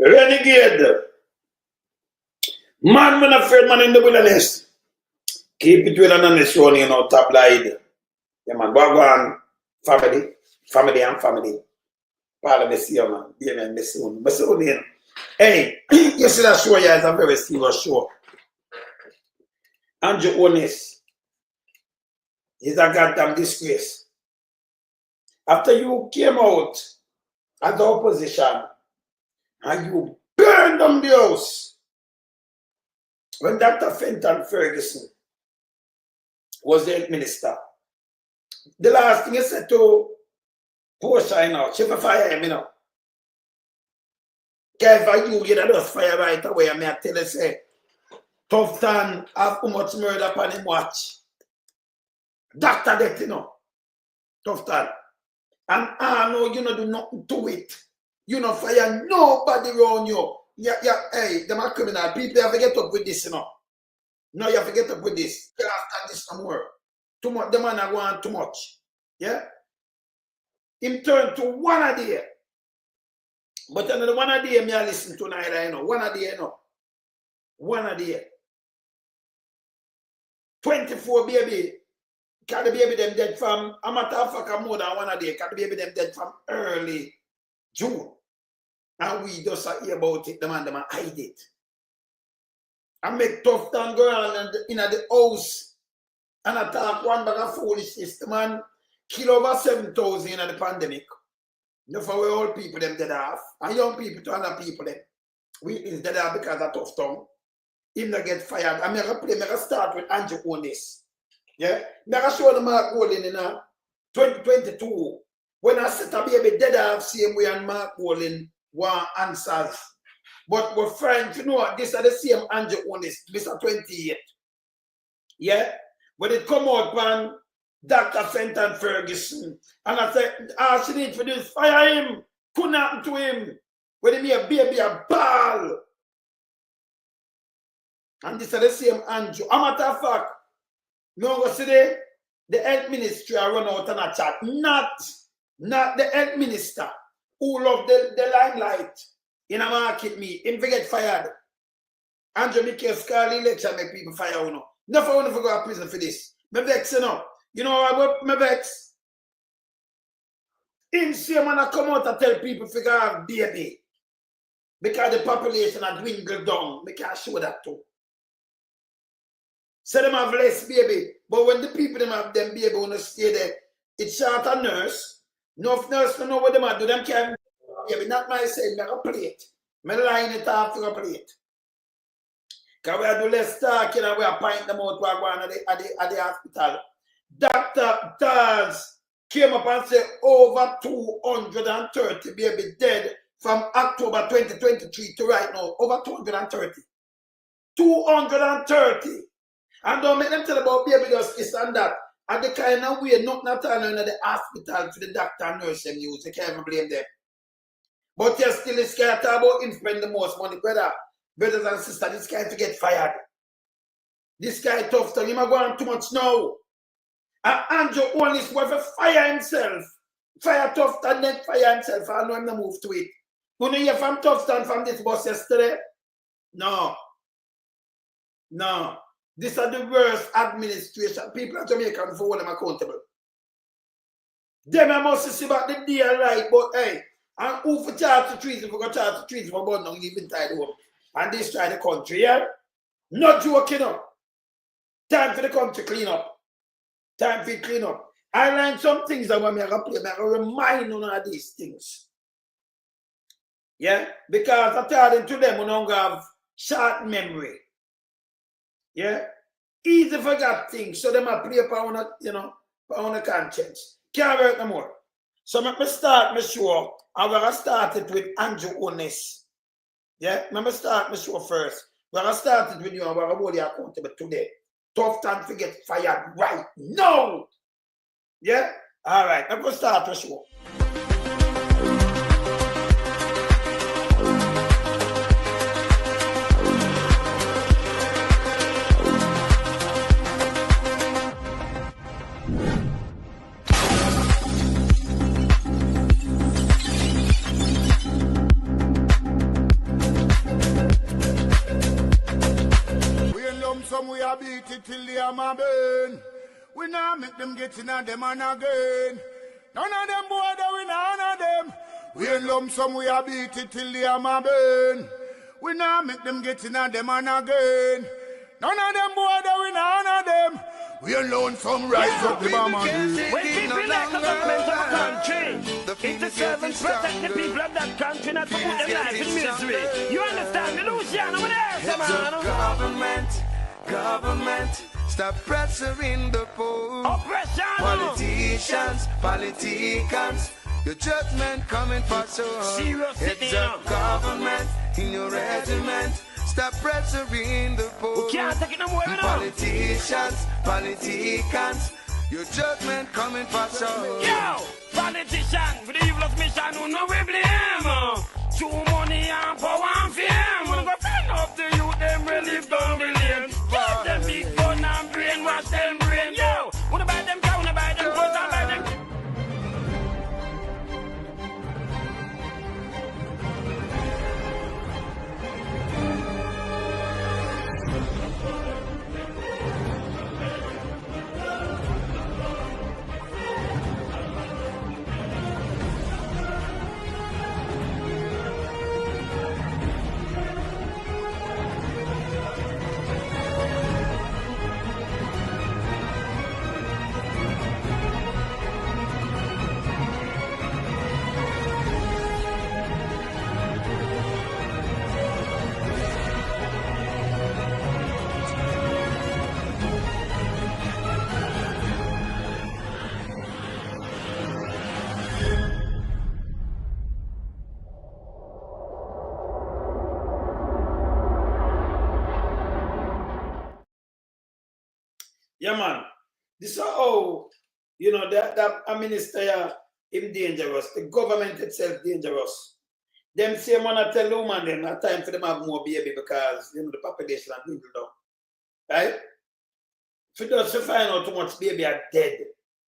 Renegade. Man, when afraid man in the wilderness. Keep it with an honest one, you know, top line. Yeah, man, go on. Family and family. Pala Messiah, man. Yeah, man, Messiah, you know. Hey, you see that show, yeah, it's a very serious show. Andrew Holness. He's a goddamn disgrace. After you came out as the opposition and you burned down the house, when Dr. Fenton Ferguson was the health minister, the last thing he said to Portia, you know, she for fire him, you know. If you get those fire right away, I may tell you, say, Tufton have too much murder upon him watch. Doctor death, you know. Tufton. And I know you don't do nothing to it. You don't fire nobody around you. Yeah, hey, them are criminal. People have to get up with this, you know. No, you have to get up with this. You have to this somewhere. Too much, the man are going too much. Yeah? Him turn to one idea. But another one idea me I listen to neither, you know. One idea, you know. One idea. 24 baby. Can the baby them dead from a matter of fact more than one day? Can the baby them dead from early June? And we just hear about it, the man them hide it. I make Tufton go on in the house and attack one bag of foolishness. The man kill over 7,000 in the pandemic. No for we old people them dead off. And young people to other people them. We is dead off because of Tufton. Him not get fired. I'm gonna start with Andrew Holness. Yeah, I show them Mark Golden in 2022. When I set a baby dead off same way and Mark Golden want answers. But we're friends, you know, this are the same Andrew Holness, this are 28. Yeah? When it come out from Dr. Fenton Ferguson, and I said, she need for this, fire him, couldn't happen to him. When he be a baby, a ball. And this are the same Andrew. A matter of fact, no, today, the health ministry are run out on a chat. Not the health minister who love the limelight in a market meet. Him get fired. Andrew Michael Scarlett election make people fire, you know. Never want to go to prison for this. Me vex, you know. You know what me vex? Him say man come out and tell people to have baby. Because the population had dwindled down. Me can't show that too. So them have less baby, but when the people them have them baby wanna stay there, it's short a nurse. No nurse don't know what them do. Them can't baby, not myself, make a plate. Me line it off to a plate. Cause we do less talking and we are pint them out while going at the hospital. Dr. Daz came up and said over 230 baby dead from October 2023 to right now. Over 230. 230. And don't make them tell about baby just this and that. And the kind of way, not at all in the hospital to the doctor and nurse them use. You can't even blame them. But you're still scared about him spend the most money. Brothers and sisters, this guy to get fired. This guy Tufton, he might go on too much now. And Andrew Holness will fire himself. Fire Tufton, then fire himself. I know him to move to it. You know hear from Tufton from this bus yesterday? No. No. These are the worst administration. People in Jamaica for hold them accountable. Them I must see about the deal right, but hey, and who for charge the trees if we got charge the trees for about now even tied home. And destroy the country, yeah? Not joking up. Time for the country clean up. Time for it clean up. I learned some things that when I play, I remind you of these things. Yeah? Because according to them, we don't have short memory. Yeah, easy forgot things, so them a play upon a conscience. Can't work no more. So let me start my show. I'm gonna start it with Andrew Holness. Yeah, let me start my show first. We're gonna start it with you and we're gonna hold you accountable today. Tufton to get fired right now. Yeah? Alright, I'm gonna start the show. a beat it till they am a burn. We now make them get in on them and again. None of them boy that we none of them. We in lump sum we a beat it till they am a burn. We now make them get in on them and again. None of them boy that we none of them. We alone some rise up the bomb and when people like the government of a country, it's the servants protect the people of that country, not to put them life in misery. You understand me, Luciano? Over there, man. Government, stop pressuring the poor. Oppression. Politicians, your judgment coming for sure. Serious It's a government in your regiment. Stop pressuring the poor. We can't take it no more, Politicians, your judgment coming for sure. Yo, politician, for the evil's mission, who know we blame. Too money and power and fame. Wanna go friend up the youth, them relieve down the lane. Get them big gun and brainwash them brain. Yo, wanna buy them cow, wanna buy them clothes and buy them. Yeah, man. This is how, you know, that a minister is dangerous. The government itself dangerous. Them say, man, I tell woman them, not time for them to have more baby because, you know, the population are dwindled down. Right? For those to find out too much baby are dead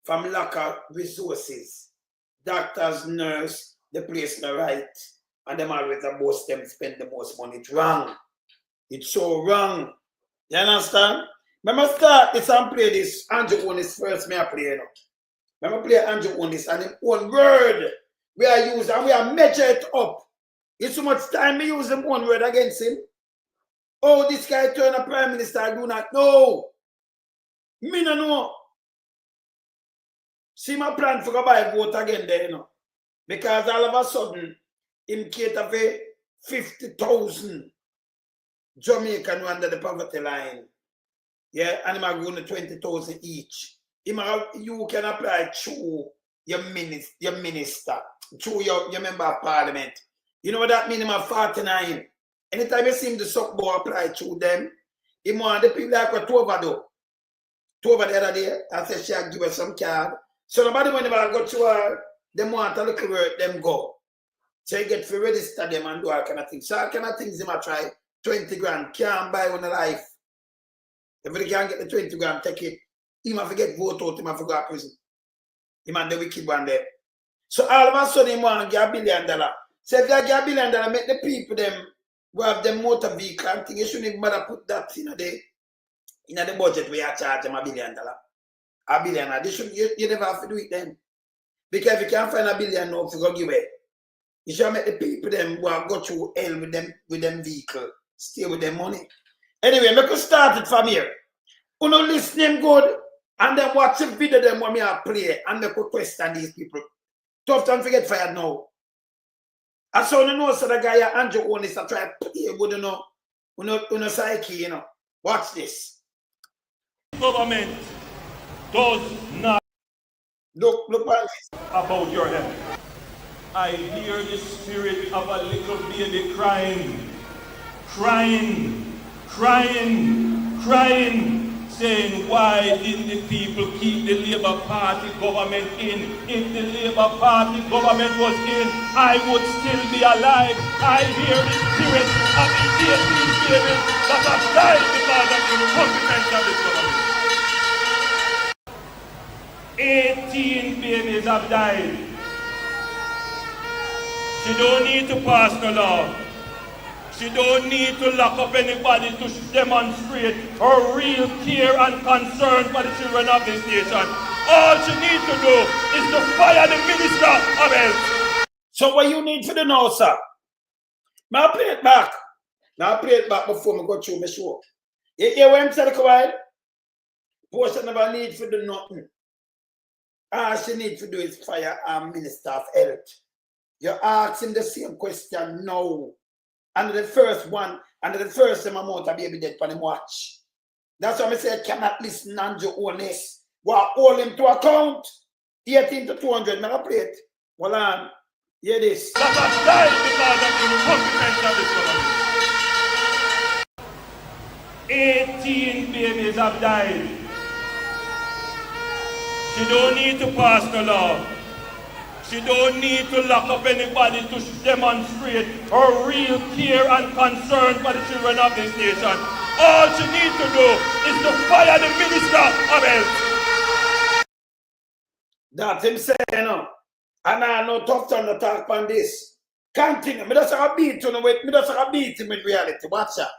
from lack of resources. Doctors, nurse, the place not right. And them always boast them spend the most money. It's wrong. It's so wrong. You understand? Remember start this and play this. Andrew Holness first me I play, you know. Remember play Andrew Holness and his own word we are use and we are measure it up. It's so much time me use him one word against him. Oh, this guy turn a prime minister, I do not know. Me no know. See my plan for go buy vote again there, you know. Because all of a sudden, him cater for 50,000 Jamaican under the poverty line. Yeah, and I'm going to 20,000 each. You can apply through your minister, through your member of parliament. You know what that means? I'm 49. Anytime you see him the suck boy apply through them, he want the people like what Tova do. Tova the other day, I said she'll give us some card. So nobody when they go to her, them want a little word, them go. So you get to register them and do all kind of things. So all kind of things they might try 20 grand, can't buy one life. If they can't get the 20 grand, take it. He might forget vote out, he might forget to prison. He might the wicked one there. So all of a sudden, he want to get $1 billion. So if you get $1 billion, make the people them who have them motor vehicle and things, you shouldn't even bother put that in the budget where you charge them $1 billion. $1 billion. They should, you never have to do it then. Because if you can't find $1 billion now, if you go give it, you should make the people them who have got through hell with them vehicle, stay with them money. Anyway, make us start it from here. You know, listen good, and then watch the video them when me I play, and make us question these people. Tufton forget fired now. I saw you know so the guy Andrew Holness try to play with you know psyche, you know. Watch this. Government does not look what this. About your health. I hear the spirit of a little baby crying, saying, why didn't the people keep the Labour Party government in? If the Labour Party government was in, I would still be alive. I hear the spirit of the 18 babies that have died because of the incompetence of this government. 18 babies have died. She don't need to pass no law. She don't need to lock up anybody to demonstrate her real care and concern for the children of this nation. All she needs to do is to fire the Minister of Health. So what you need to do now, sir? Now play it back. Now play it back before I go through my show. You hear what I'm saying, Kawhi? Portia never need to do nothing. All she need to do is fire our Minister of Health. You ask him the same question now. And the first one, and the first time I'm out of baby dead for him watch. That's why I say I cannot listen and do Holness. Well, hold him to account. 18 to 200, I'm play it. Hold on. Hear this. That has died because of the incompetence of this government. 18 babies have died. She don't need to pass the law. She don't need to lock up anybody to demonstrate her real care and concern for the children of this nation. All she needs to do is to fire the Minister of Health. That's him saying, you know. And I know Tufton to talk on this. Continue. Me just have a beat him with reality. Watch out.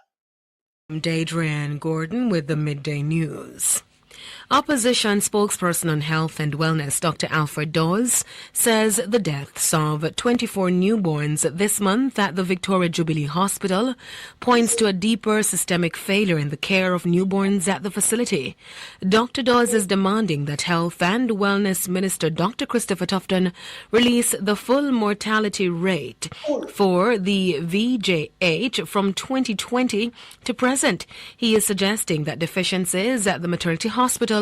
Adrian Gordon with the Midday News. Opposition spokesperson on health and wellness, Dr. Alfred Dawes, says the deaths of 24 newborns this month at the Victoria Jubilee Hospital points to a deeper systemic failure in the care of newborns at the facility. Dr. Dawes is demanding that Health and Wellness Minister Dr. Christopher Tufton release the full mortality rate for the VJH from 2020 to present. He is suggesting that deficiencies at the maternity hospital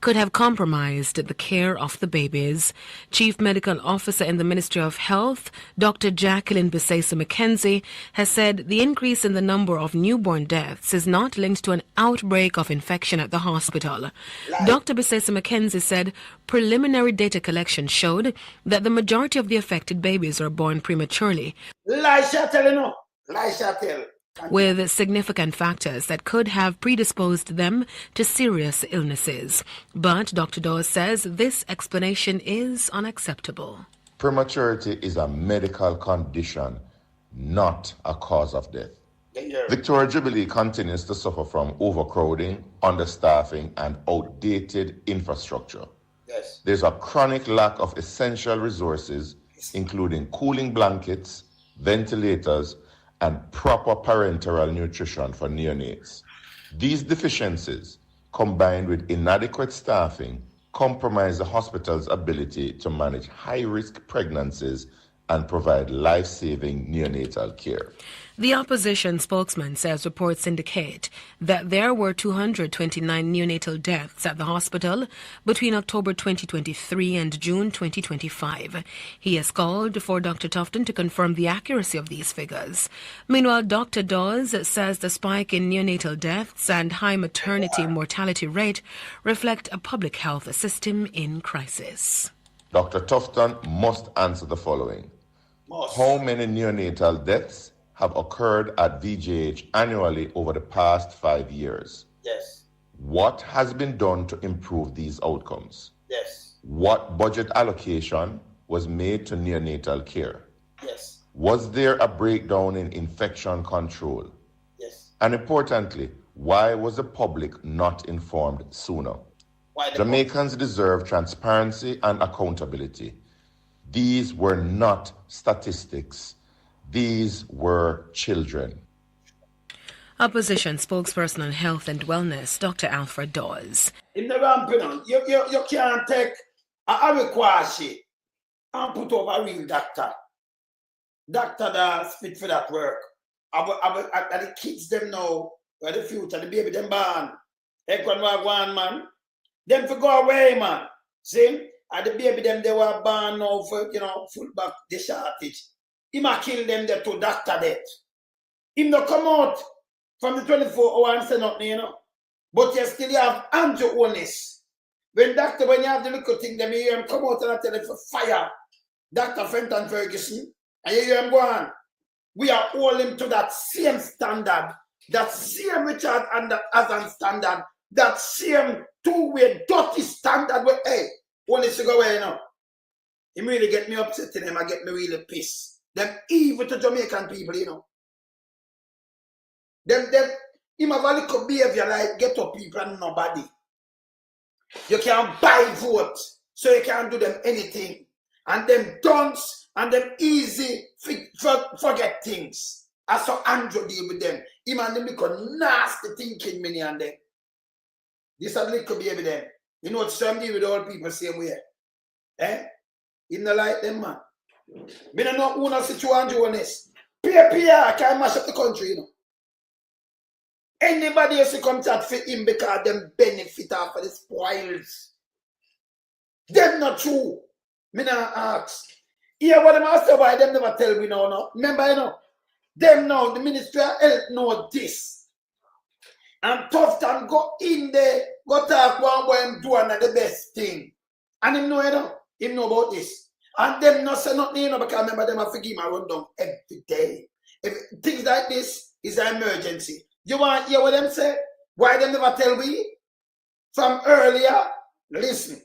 could have compromised the care of the babies. Chief Medical Officer in the Ministry of Health, Dr. Jacqueline Bisesa-McKenzie, has said the increase in the number of newborn deaths is not linked to an outbreak of infection at the hospital. Dr. Bisesa-McKenzie said preliminary data collection showed that the majority of the affected babies are born prematurely, with significant factors that could have predisposed them to serious illnesses. But Dr. Dawes says this explanation is unacceptable. Prematurity is a medical condition, not a cause of death. Victoria Jubilee continues to suffer from overcrowding, understaffing, and outdated infrastructure. Yes. There's a chronic lack of essential resources, including cooling blankets, ventilators, and proper parenteral nutrition for neonates. These deficiencies, combined with inadequate staffing, compromise the hospital's ability to manage high-risk pregnancies and provide life-saving neonatal care. The opposition spokesman says reports indicate that there were 229 neonatal deaths at the hospital between October 2023 and June 2025. He has called for Dr. Tufton to confirm the accuracy of these figures. Meanwhile, Dr. Dawes says the spike in neonatal deaths and high maternity mortality rate reflect a public health system in crisis. Dr. Tufton must answer the following. How many neonatal deaths have occurred at VJH annually over the past 5 years? Yes. What has been done to improve these outcomes? Yes. What budget allocation was made to neonatal care? Yes. Was there a breakdown in infection control? Yes. And importantly, why was the public not informed sooner? Jamaicans deserve transparency and accountability. These were not statistics. These were children. Opposition spokesperson on health and wellness, Dr. Alfred Dawes. In the ramping, you can't take a Arikwashi and put over a real doctor. Doctor that's fit for that work. The kids them know where the future, the baby them born. Ekwan one man. Them for go away, man. See? And the baby them they were born now for full back the shortage. He might kill them there to doctor death. Him not come out from the 24 hours and say nothing, But you still have Andrew Holness. When you have the little thing, them you hear him come out and tell him for fire. Dr. Fenton Ferguson, and you hear him go on. We are holding to that same standard, that same Richard and that Azan standard, that same two-way dirty standard where, hey, Holness to go away, He really get me upset in him, I get me really pissed. Them evil to Jamaican people, him have a little behavior like get up people and nobody. You can't buy vote, so you can't do them anything. And them dunce and them easy forget things. I saw Andrew deal with them. Him and them become nasty thinking many and them. This a little behavior them. You know what some deal with all people same way. Eh? You don't like them, man. Me don't know who knows situation honest. PAHO can't mash up the country, you know. Anybody else come chat for him because them benefit off of the spoils. Them not true. Me not ask. Here what them ask why them never tell me now, no. Remember, you know, them now, the Ministerial Health know this. And Tufton go in there, go talk one boy and do another the best thing. And him know, you know, him know about this. And them not say nothing, you know, because remember them have to give him a rundown every day. If things like this is an emergency. You want to hear what them say? Why them never tell me? From earlier, listen.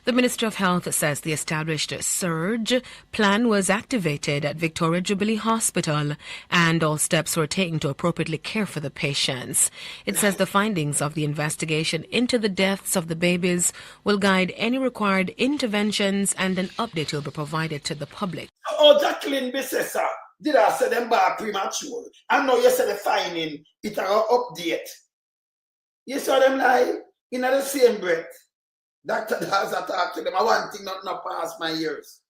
The Minister of Health says the established surge plan was activated at Victoria Jubilee Hospital and all steps were taken to appropriately care for the patients. It says the findings of the investigation into the deaths of the babies will guide any required interventions and an update will be provided to the public. Oh, Jacqueline Bissessa, did I say them back premature? I know you said the finding, it will update. You saw them like in the same breath. Dr. Daz, I talk to them. I want thing not pass my ears.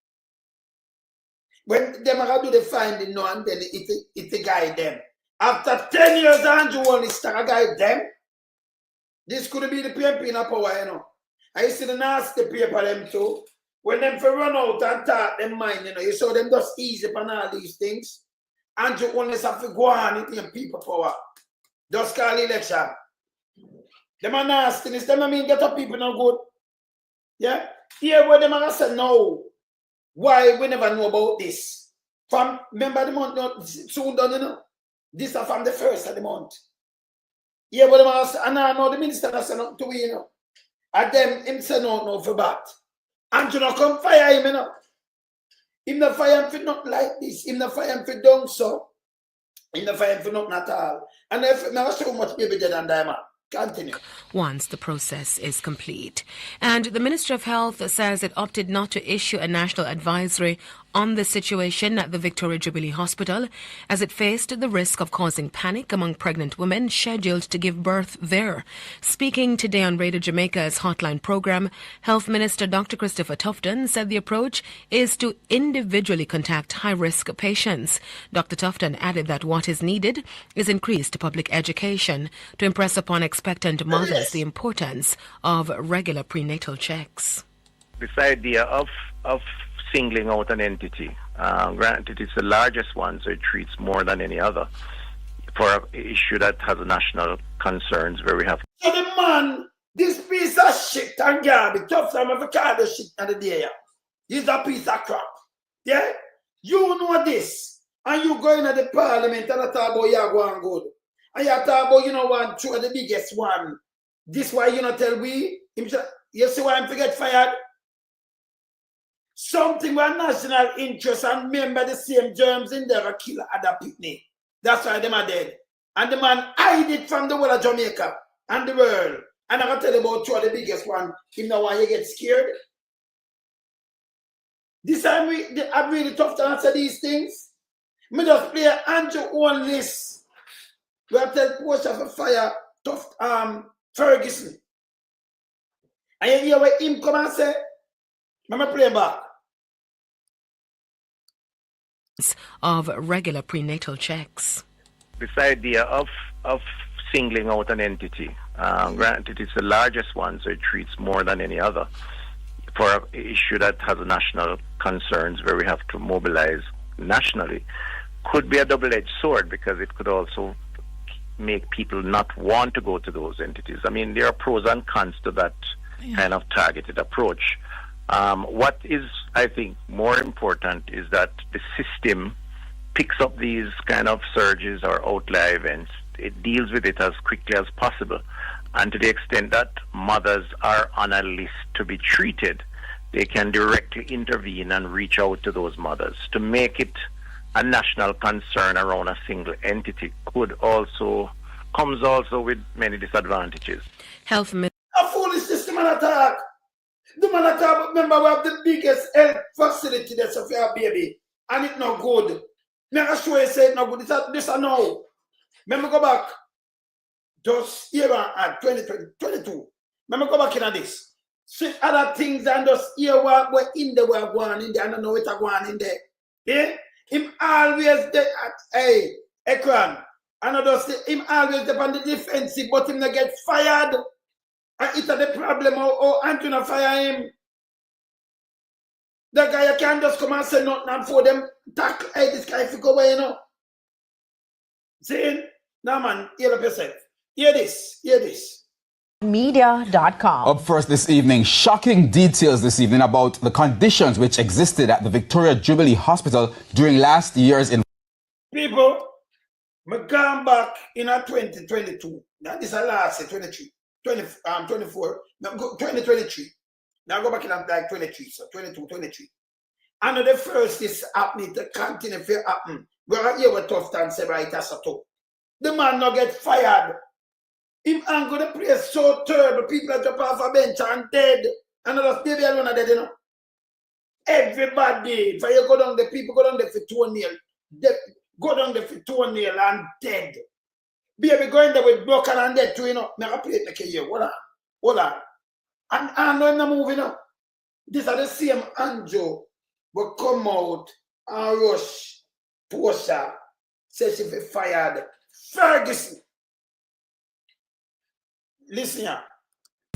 When them are do the finding now and then it guide them. After 10 years, Andrew only start guide them. This could be the PMP in a power, you know. I see the nasty paper them too. When them for run out and talk them mind, you know, you saw them just easy upon all these things. Andrew only have to go on in people power. Just call election. Them are nastiness. Them I mean get up people no good. Yeah? Here where them are say no. Why we never know about this? From remember the month not soon done, you know. This is from the first of the month. Here where them are say, and I know the minister has said nothing to we, you know. And them him say no for that. And you know come fire him, you know. Him not fire him for nothing like this. Him not fire him for done so. Him not fire him for nothing at all. And if never so much baby dead and die, man. Continue. Once the process is complete. And the Minister of Health says it opted not to issue a national advisory on the situation at the Victoria Jubilee Hospital as it faced the risk of causing panic among pregnant women scheduled to give birth there. Speaking today on Radio Jamaica's Hotline program, Health Minister Dr. Christopher Tufton said the approach is to individually contact high-risk patients. Dr. Tufton added that what is needed is increased public education to impress upon expectant mothers the importance of regular prenatal checks. This idea of singling out an entity, granted it's the largest one, so it treats more than any other, for an issue that has national concerns where we have. So the man, this piece of shit and garbage, tough time of a card of shit and the day. This is a piece of crap. Yeah? You know this. And you go into the parliament and you talk about you are going good. And you talk about, you know, one, two of the biggest one. This why you not tell we? You see why I'm to get fired? Something with national interest and remember the same germs in there kill other people. That's why them are dead. And the man hide it from the whole of Jamaica and the world. And I'm going to tell you about two of the biggest one. You know why you get scared? This time I'm really tough to answer these things. Me just play Andrew own list. We have to tell Post of a fire tough Ferguson. And you hear what him come and say? I'm going to play back. Of regular prenatal checks. This idea of singling out an entity, granted it's the largest one, so it treats more than any other, for an issue that has national concerns where we have to mobilize nationally, could be a double-edged sword because it could also make people not want to go to those entities. I mean, there are pros and cons to that kind of targeted approach. What is, I think, more important is that the system picks up these kind of surges or outlier events. It deals with it as quickly as possible. And to the extent that mothers are on a list to be treated, they can directly intervene and reach out to those mothers to make it a national concern around a single entity comes also with many disadvantages. Health Minister. A foolish system and attack. The man attack, remember, we have the biggest health facility that's of your baby, and it's not good. Never sure you say it's not good. This I know. Remember, go back. Just era at 2022. Remember, go back into this. See other things and just here what we're in there, we're going in there. I don't know what I'm going in there. Yeah? Him always there at Ekran. And I just him always there on the defensive, but him not get fired. And it's the problem how Anthony fire him. The guy you can't just come and say nothing for them tackle. Hey, this guy if you go away, you know. See? Now man, hear up yourself. Hear this. Media.com. Up first this evening, shocking details this evening about the conditions which existed at the Victoria Jubilee Hospital during last year's People, I come back in 2022. Now this is last year, 24, no, 2023. Now I go back in like 23, so 22, 23. And the first is happening to continue to happen. We're here with Tufton say right as a top. The man not get fired. Him and go to place so terrible. People are jump off a bench and dead. And the baby alone are dead, you know. Everybody, if you go down the people go down there for toenail. Go down there for toenail and dead. Baby going there with broken and dead too, you know. May I play it like a year. Hold on. And I know him not moving up. These are the same Anjo will come out and rush Portia. Say she be fired. Ferguson. Listen here.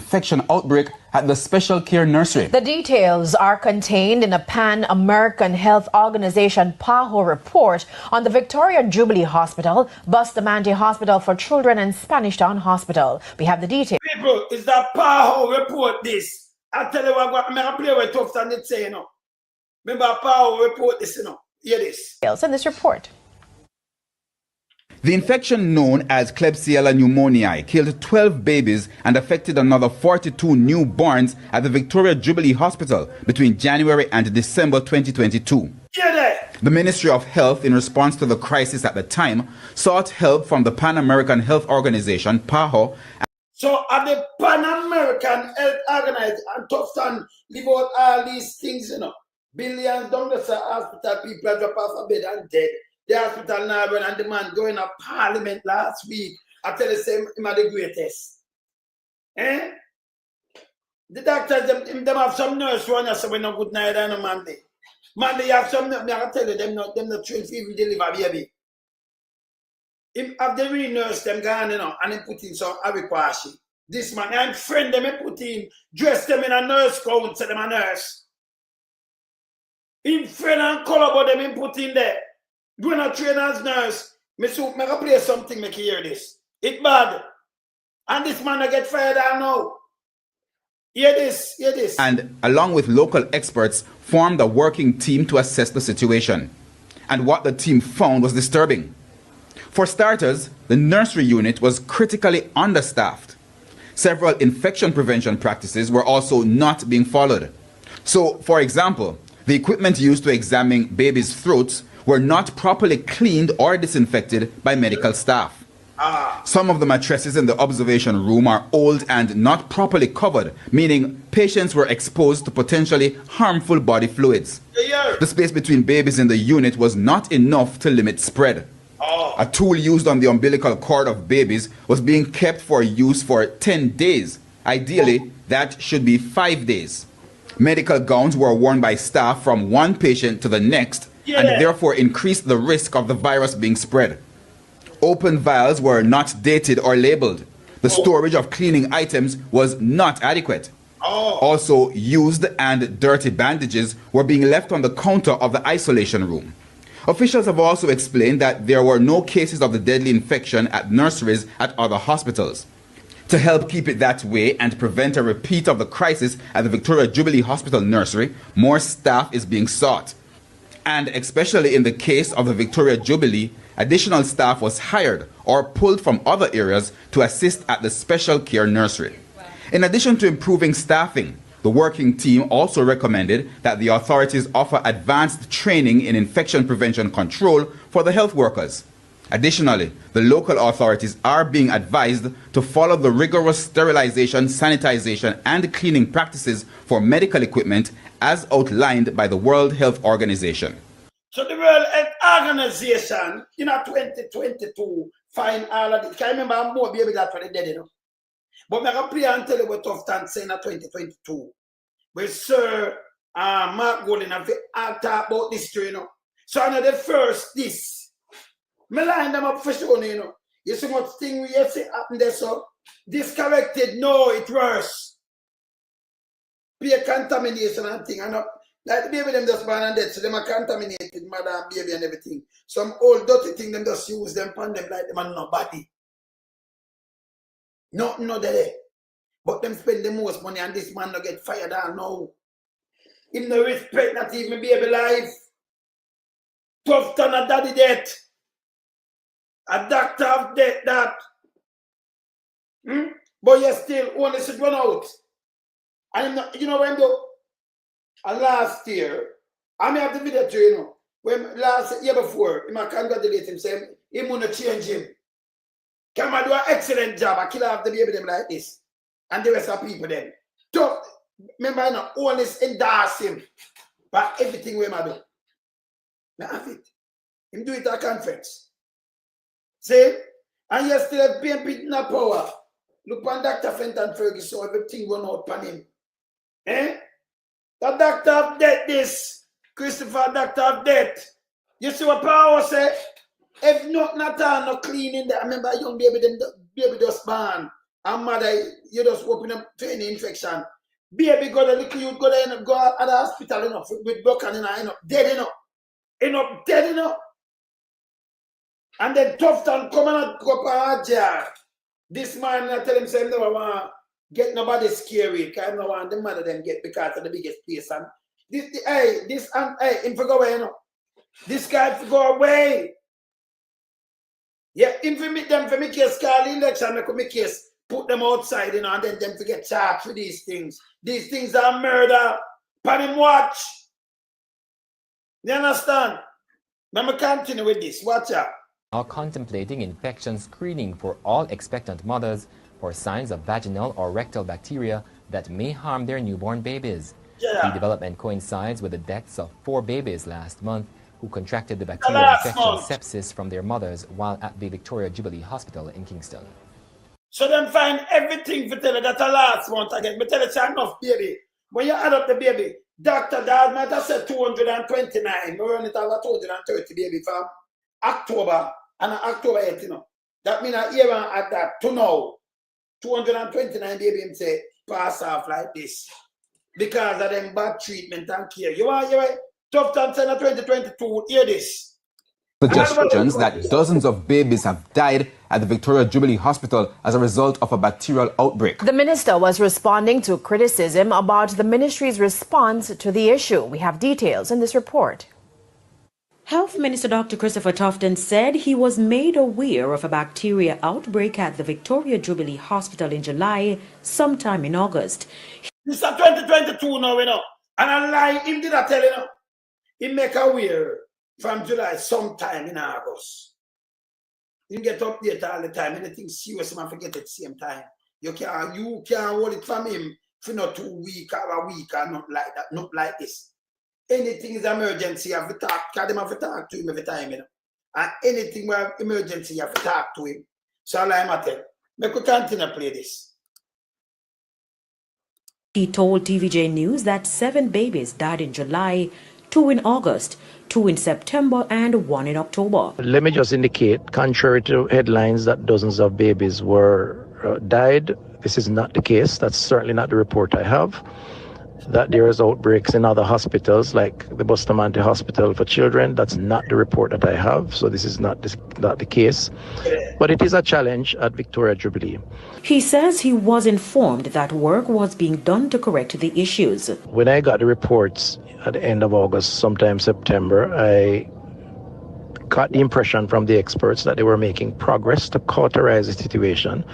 infection outbreak at the special care nursery. The details are contained in a Pan-American Health Organization PAHO report on the Victoria Jubilee Hospital, Bustamante Hospital for Children and Spanish Town Hospital. We have the details. People, is that PAHO report this? I tell you what, I'm going to play with Tufton and say, you know. Remember PAHO report this, you know. Hear this. In this report. The infection known as Klebsiella pneumoniae killed 12 babies and affected another 42 newborns at the Victoria Jubilee Hospital between January and December 2022. The Ministry of Health, in response to the crisis at the time, sought help from the Pan-American Health Organization, PAHO. So at the Pan-American Health Organization, and Tufton leave out all these things, you know. Billions down the hospital, people drop off a bed and dead. The hospital now run and the man going to Parliament last week. I tell you, him the greatest. Eh? The doctors, them have some nurse run so we no good night on a Monday. Monday, you have some nurse, I tell you, them not trained for deliver baby. Him have the re-nurse them gone, you know, and he put in some aviquashi. This man, I'm friend them, he put in, dress them in a nurse coat, say them a nurse. Him friend and color about them, he put in there. Doing a trainer's nurse, me play something, make you hear this. It's bad. And this man I get fired, I know. Hear this. And along with local experts, formed a working team to assess the situation. And what the team found was disturbing. For starters, the nursery unit was critically understaffed. Several infection prevention practices were also not being followed. So, for example, the equipment used to examine babies' throats were not properly cleaned or disinfected by medical staff. Some of the mattresses in the observation room are old and not properly covered, meaning patients were exposed to potentially harmful body fluids. The space between babies in the unit was not enough to limit spread. A tool used on the umbilical cord of babies was being kept for use for 10 days. Ideally, that should be 5 days. Medical gowns were worn by staff from one patient to the next, and therefore increased the risk of the virus being spread. Open vials were not dated or labeled. The storage of cleaning items was not adequate. Also, used and dirty bandages were being left on the counter of the isolation room. Officials have also explained that there were no cases of the deadly infection at nurseries at other hospitals. To help keep it that way and prevent a repeat of the crisis at the Victoria Jubilee Hospital nursery, more staff is being sought. And especially in the case of the Victoria Jubilee, additional staff was hired or pulled from other areas to assist at the special care nursery. In addition to improving staffing, The working team also recommended that the authorities offer advanced training in infection prevention control for the health workers. Additionally, the local authorities are being advised to follow the rigorous sterilization, sanitization, and cleaning practices for medical equipment as outlined by the World Health Organization. So the World Health Organization in 2022 find all of this. I remember I'm more baby that for the dead, you know. But I'm going to play and tell you what Tufton saying in 2022. Where Sir Mark Golden have talk about this, you know. So I know the first this. Me line them up for sure, you know. You see much thing we see happen there, so discorrected, no, it worse. Peer contamination and thing, and like the baby them just born and dead, so them are contaminated, mother and baby and everything. Some old dirty thing them just use them pan them like them and nobody. Nothing no there. But them spend the most money and this man no get fired down now. Him no respect not even baby life. Tufton a daddy death. A doctor of death that. But you still only should run out. And you know when though last year, I may have the video too, you know. When last year before, I congratulate him, say he wanna change him. Come and do an excellent job. I kill off the baby them like this. And the rest of people then. So remember, I know Holness endorse him. But everything we do. Now have it. Him do it at a conference. See? And you still have PMP in power. Look on Dr. Fenton Ferguson, everything run out on him. Eh? The doctor of death this. Christopher, doctor of death. You see what PAHO say? If not no clean in there, I remember a young baby, them baby just born. And mother, you just open up to any infection. Baby go there, little you go there and go at the hospital, you know, with broken, you know, dead, you know, dead, you know. And then Tufton come and go up a jar. This man, I tell him, say, never want to get nobody scary, because I don't want the mother them get because of the biggest place. And this, him for go away, you know. This guy for go away. Yeah, if we meet them for me case, call election, make me case, put them outside, you know, and then them to get charged for these things. These things are murder. Pan him watch. You understand? Let me continue with this. Watch out. Are contemplating infection screening for all expectant mothers for signs of vaginal or rectal bacteria that may harm their newborn babies. The development coincides with the deaths of 4 babies last month who contracted the bacterial infection sepsis from their mothers while at the Victoria Jubilee Hospital in Kingston. So them find everything for tell you that last month again. But tell you it's enough baby. When you add up the baby, Dr. Dad might have said 229. We run it over 230 baby from October and October 8, you know. That means I even at that to now. 229 baby him say pass off like this. Because of them bad treatment and care. You want Tufton said in 2022, hear this. Suggestions that dozens of babies have died at the Victoria Jubilee Hospital as a result of a bacterial outbreak. The minister was responding to criticism about the ministry's response to the issue. We have details in this report. Health Minister Dr. Christopher Tufton said he was made aware of a bacteria outbreak at the Victoria Jubilee Hospital in July, sometime in August. This is 2022 now, you know. And I lie, him did I tell you, know. He make aware from July sometime in August. You get updated all the time. Anything serious, man, forget at the same time. You can't hold it from him for not 2 weeks or a week or not like that, not like this. Anything is emergency, you have to talk, because them have to talk to him every time, you know. And anything where emergency, you have to talk to him. So all I'm at it. Make we continue to play this. He told TVJ News that 7 babies died in July, 2 in August, 2 in September, and 1 in October. Let me just indicate, contrary to headlines that dozens of babies were died, this is not the case. That's certainly not the report I have. That there is outbreaks in other hospitals, like the Bustamante Hospital for Children. That's not the report that I have, so this is not the case. But it is a challenge at Victoria Jubilee. He says he was informed that work was being done to correct the issues. When I got the reports at the end of August, sometime September, I got the impression from the experts that they were making progress to cauterize the situation.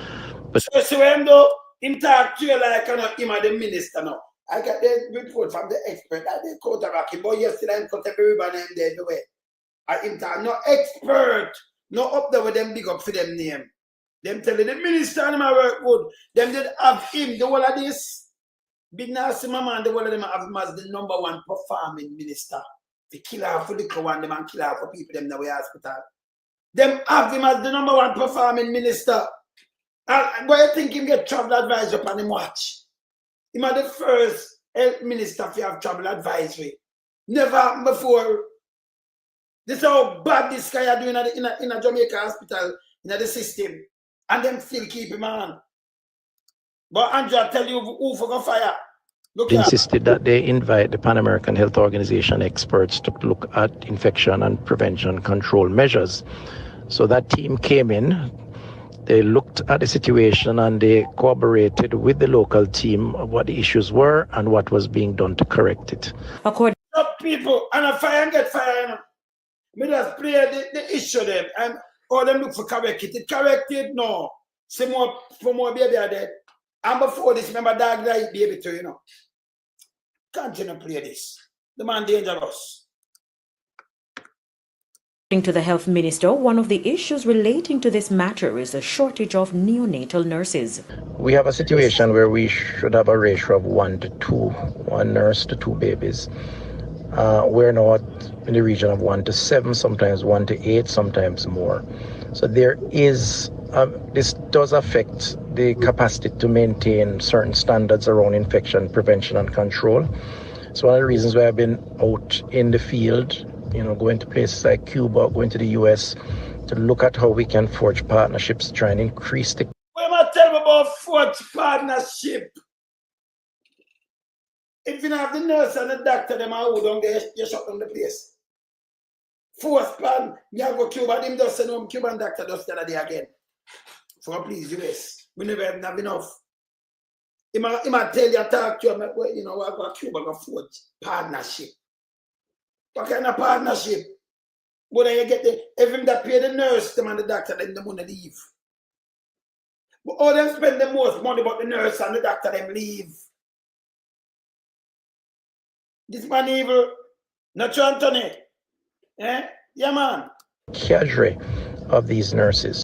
But so when though him talk to you like him and the minister now. I got the report from the expert that they counteracting, but yesterday I cut everybody name there the way. No expert, no up there with them big up for them name. Them telling the minister and my work good. Them did have him, the whole of this. Big nasty mama and the whole of them have him as the #1 performing minister. The killer for the one, them and killer for people them in the hospital. Them have him as the #1 performing minister. Why you think him get travel advisory upon him watch? Him are the first health minister to have travel advisory. Never happened before. This is how bad this guy are doing in a Jamaica hospital, in the system. And them still keep him on. But Andrew, I tell you who for go fire. Look insisted that they invite the Pan American Health Organization experts to look at infection and prevention control measures. So that team came in, they looked at the situation and they cooperated with the local team of what the issues were and what was being done to correct it. According to people, and a fire and get fire. Me just play the issue them and all them look for correct it. It corrected? No. Some more baby are dead. And before this, remember dog died baby too, you know. Continue play this. The man dangerous. According to the health minister, one of the issues relating to this matter is the shortage of neonatal nurses. We have a situation where we should have a ratio of 1 to 2, 1 nurse to 2 babies. We're now in the region of 1 to 7, sometimes 1 to 8, sometimes more. So there is, this does affect the capacity to maintain certain standards around infection prevention and control. So one of the reasons why I've been out in the field, you know, going to places like Cuba, going to the US, to look at how we can forge partnerships, try and increase the... What am I telling you about forge partnership? If you don't have the nurse and the doctor, them are hold on there, you shut down the place. Force plan, you have go Cuba, them just send home Cuban doctor just the other day again. So please, US, we never have enough. He might tell you, talk to you, you know, I got Cuba, I got forge partnership. What kind of partnership? But then you get everything that pay the nurse, them and the doctor, then the money leave. But all them spend the most money, but the nurse and the doctor, them leave. This man evil, not you, Anthony. Eh? Yeah, man. Cadre of these nurses.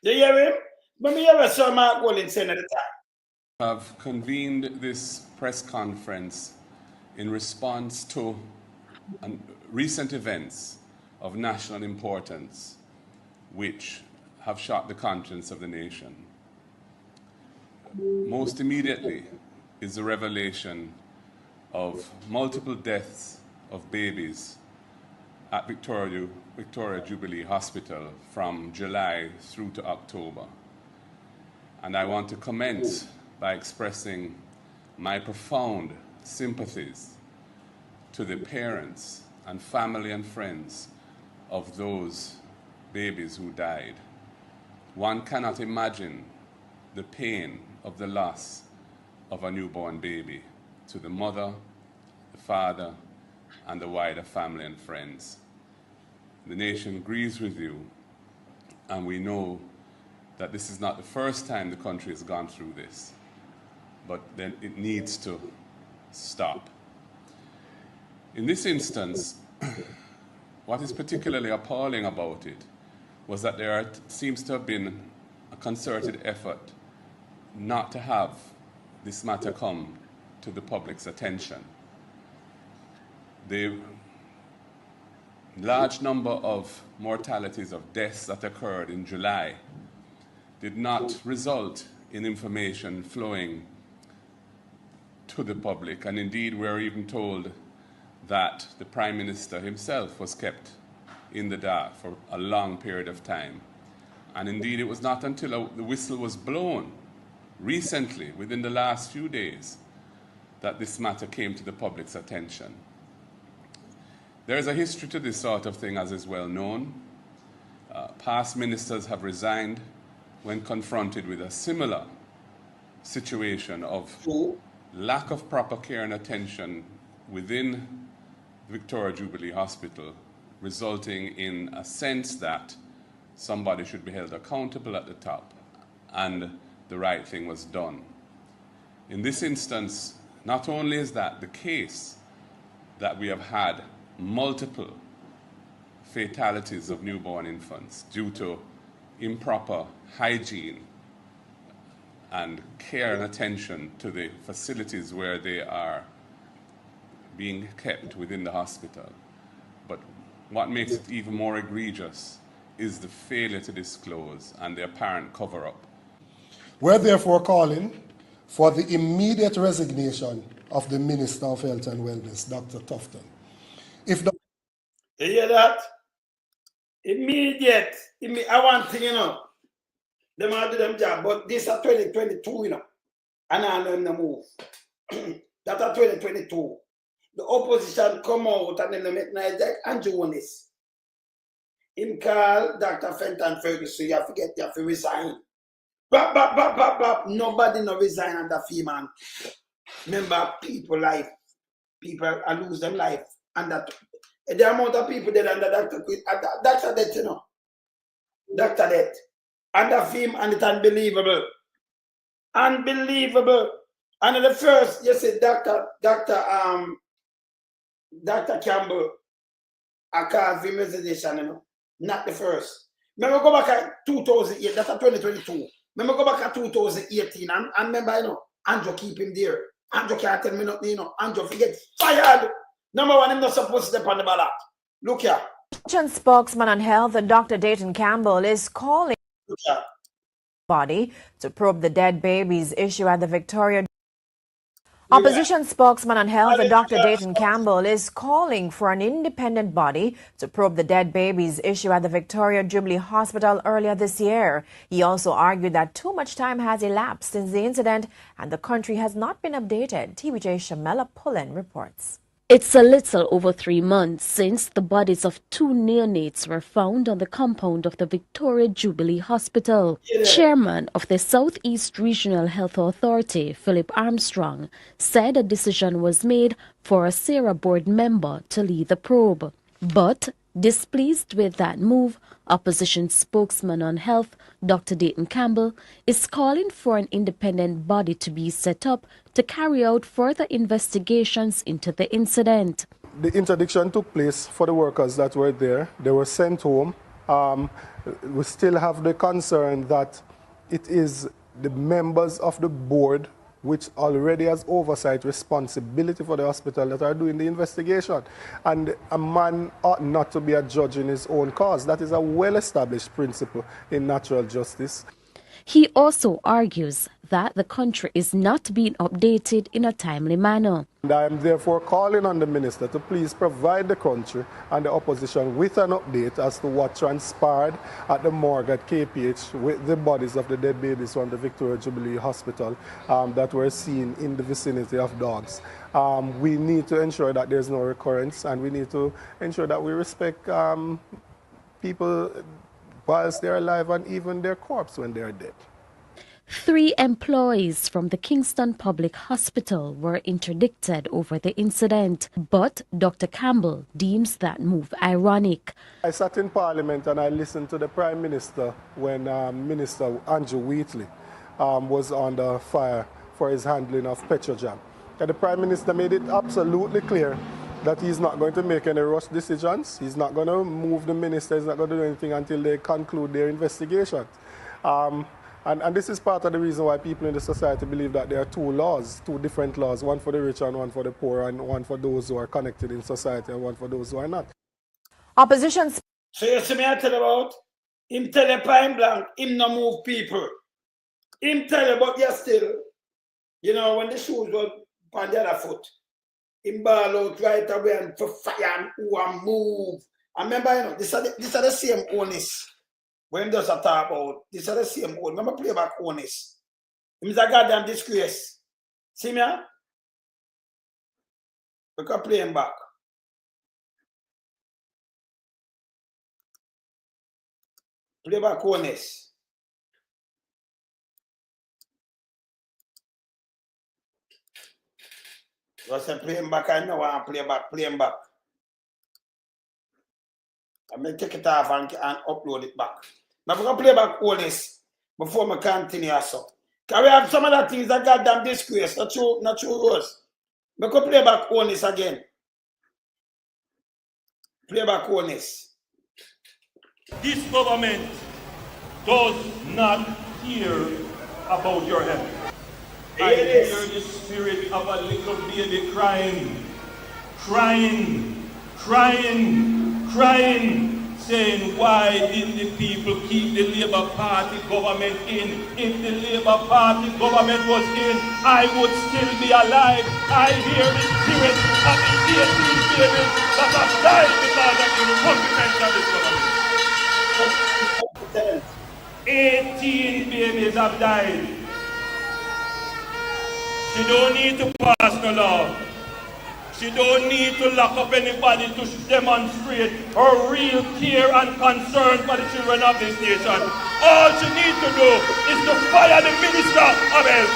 Do you hear him? Let me hear what Sir Mark Williams saying at the time. Have convened this press conference in response to recent events of national importance which have shocked the conscience of the nation. Most immediately is the revelation of multiple deaths of babies at Victoria Jubilee Hospital from July through to October. And I want to commence by expressing my profound sympathies to the parents and family and friends of those babies who died. One cannot imagine the pain of the loss of a newborn baby to the mother, the father, and the wider family and friends. The nation agrees with you, and we know that this is not the first time the country has gone through this, but then it needs to stop. In this instance, what is particularly appalling about it was that there seems to have been a concerted effort not to have this matter come to the public's attention. The large number of mortalities of deaths that occurred in July did not result in information flowing to the public, and indeed we're even told that the Prime Minister himself was kept in the dark for a long period of time. And indeed it was not until the whistle was blown recently, within the last few days, that this matter came to the public's attention. There is a history to this sort of thing, as is well known. Past ministers have resigned when confronted with a similar situation of lack of proper care and attention within Victoria Jubilee Hospital, resulting in a sense that somebody should be held accountable at the top, and the right thing was done. In this instance, not only is that the case that we have had multiple fatalities of newborn infants due to improper hygiene and care and attention to the facilities where they are being kept within the hospital. But what makes it even more egregious is the failure to disclose and the apparent cover-up. We're therefore calling for the immediate resignation of the Minister of Health and Wellness, Dr. Tufton. If the You hear that? Immediate. I want thing, you know. They might do them job, but this is 2022, you know. And I know them to move. That's 2022. The opposition come out and then they make nice like Andrew Holness. Him call Dr. Fenton Ferguson, you have to get, you have to resign. Blah, blah, blah, blah, blah. Nobody no resign under fee, man. Remember, people life. People lose them life. And that the amount of people that under Dr. Death, you know. Dr. Death. Under film, and it's unbelievable. Unbelievable. And the first, you see, Dr. Campbell, I call film resignation, you know. Not the first. Remember go back at 2008, that's 2022. Remember go back at 2018, and remember, you know, Andrew keep him there. Andrew can't tell me nothing, you know. Andrew forget fired. Number one, I'm not supposed to step on the ballot. Look here. Spokesman on health, Dr. Dayton Campbell, is calling body to probe the dead babies issue at the Victoria. Opposition spokesman on health, Dr. Dayton Campbell, is calling for an independent body to probe the dead babies issue at the Victoria Jubilee Hospital earlier this year. He also argued that too much time has elapsed since the incident and the country has not been updated. TVJ Shamela Pullen reports. It's a little over 3 months since the bodies of 2 neonates were found on the compound of the Victoria Jubilee Hospital. Chairman of the Southeast Regional Health Authority, Philip Armstrong, said a decision was made for a SARA board member to lead the probe. But, displeased with that move, opposition spokesman on health, Dr. Dayton Campbell, is calling for an independent body to be set up to carry out further investigations into the incident. The interdiction took place for the workers that were there. They were sent home. We still have the concern that it is the members of the board which already has oversight responsibility for the hospital that are doing the investigation. And a man ought not to be a judge in his own cause. That is a well-established principle in natural justice. He also argues that the country is not being updated in a timely manner. And I am therefore calling on the minister to please provide the country and the opposition with an update as to what transpired at the morgue at KPH with the bodies of the dead babies from the Victoria Jubilee Hospital that were seen in the vicinity of dogs. We need to ensure that there's no recurrence, and we need to ensure that we respect people whilst they're alive and even their corpse when they're dead. 3 employees from the Kingston Public Hospital were interdicted over the incident, but Dr. Campbell deems that move ironic. I sat in Parliament and I listened to the Prime Minister when Minister Andrew Wheatley was under fire for his handling of Petrojam. And the Prime Minister made it absolutely clear that he's not going to make any rush decisions. He's not going to move the minister. He's not going to do anything until they conclude their investigation. And this is part of the reason why people in the society believe that there are 2 laws, 2 different laws, one for the rich and one for the poor, and one for those who are connected in society and one for those who are not. Opposition. So you see me I tell about him tell a point blank, him no move people. Him tell about you still, you know, when the shoes were on the other foot. Him ball out right away and for fire and who and move. I remember, you know, these are the same Holness. When does a talk about these are the same old. Remember play back Holness. Him is a goddamn disgrace. See me? We can play him back. Play back Holness. Just say play him back. I know I want to play him back. I may take it off and upload it back. Now we're going to play back Holness before we continue. So Can we have some other things that goddamn disgrace? Not true us. We could play back Holness again. Play back Holness. This government does not care about your health. I hear the spirit of a little baby crying, saying, why didn't the people keep the Labour Party government in? If the Labour Party government was in, I would still be alive. I hear the spirit of the 18 babies that have died because of the incompetence of this government. 18 babies have died. She don't need to pass no law. She don't need to lock up anybody to demonstrate her real care and concern for the children of this nation. All she needs to do is to fire the Minister of Health.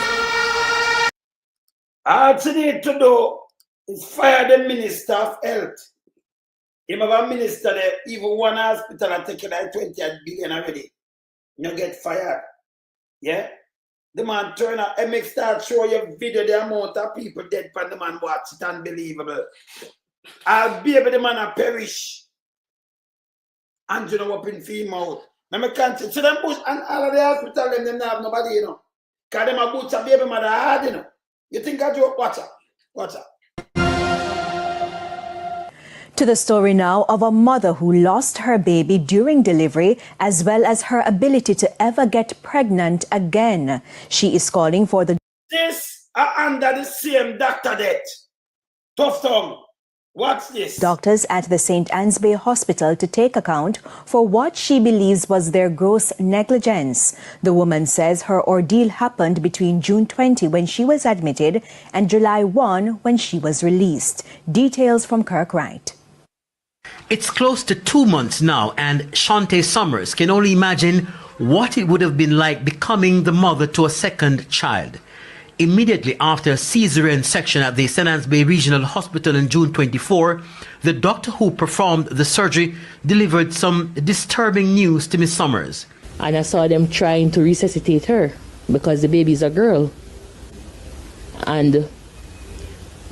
All she needs to do is fire the Minister of Health. You have a minister there, even one hospital and taking like 20 billion already. You get fired. Yeah? The man turn up and make start show you video the amount of people dead from the man watch it unbelievable. I'll be able the man a perish. And you know what in female. I can't see them push and all of the hospital them have nobody, you know. Cause them a boots a baby mother hard, you know. You think I joke? Watch out. Watch out. To the story now of a mother who lost her baby during delivery as well as her ability to ever get pregnant again. She is calling for the... This are under the same doctor death. Tufton. What's this? Doctors at the St. Anne's Bay Hospital to take account for what she believes was their gross negligence. The woman says her ordeal happened between June 20 when she was admitted and July 1 when she was released. Details from Kirk Wright. It's close to 2 months now, and Shante Summers can only imagine what it would have been like becoming the mother to a second child. Immediately after a cesarean section at the St. Anne's Bay Regional Hospital in June 24, the doctor who performed the surgery delivered some disturbing news to Miss Summers. And I saw them trying to resuscitate her because the baby's a girl. And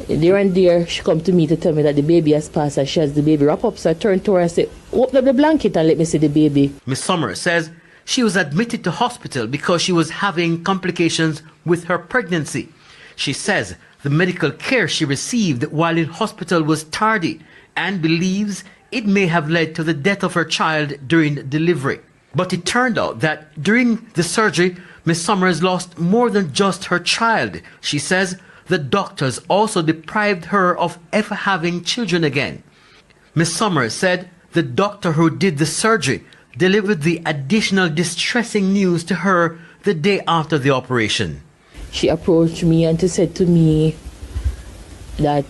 there and there, she come to me to tell me that the baby has passed and she has the baby wrap up. So I turned to her and said, open up the blanket and let me see the baby. Miss Summers says she was admitted to hospital because she was having complications with her pregnancy. She says the medical care she received while in hospital was tardy and believes it may have led to the death of her child during delivery. But it turned out that during the surgery, Miss Summers lost more than just her child. She says the doctors also deprived her of ever having children again. Miss Summers said the doctor who did the surgery delivered the additional distressing news to her the day after the operation. She approached me and said to me that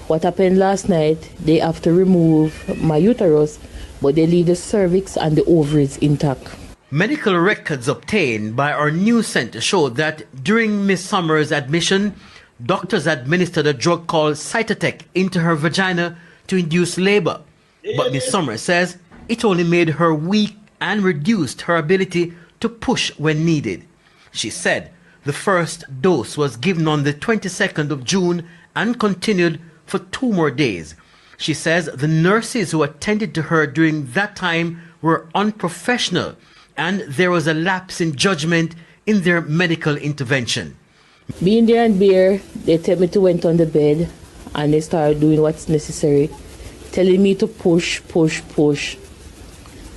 what happened last night, they have to remove my uterus, but they leave the cervix and the ovaries intact. Medical records obtained by our news center showed that during Miss Summers' admission, doctors administered a drug called Cytotec into her vagina to induce labor. But Miss Summers says it only made her weak and reduced her ability to push when needed. She said the first dose was given on the 22nd of June and continued for 2 more days. She says the nurses who attended to her during that time were unprofessional and there was a lapse in judgment in their medical intervention. Being there and there, they tell me to went on the bed and they started doing what's necessary, telling me to push.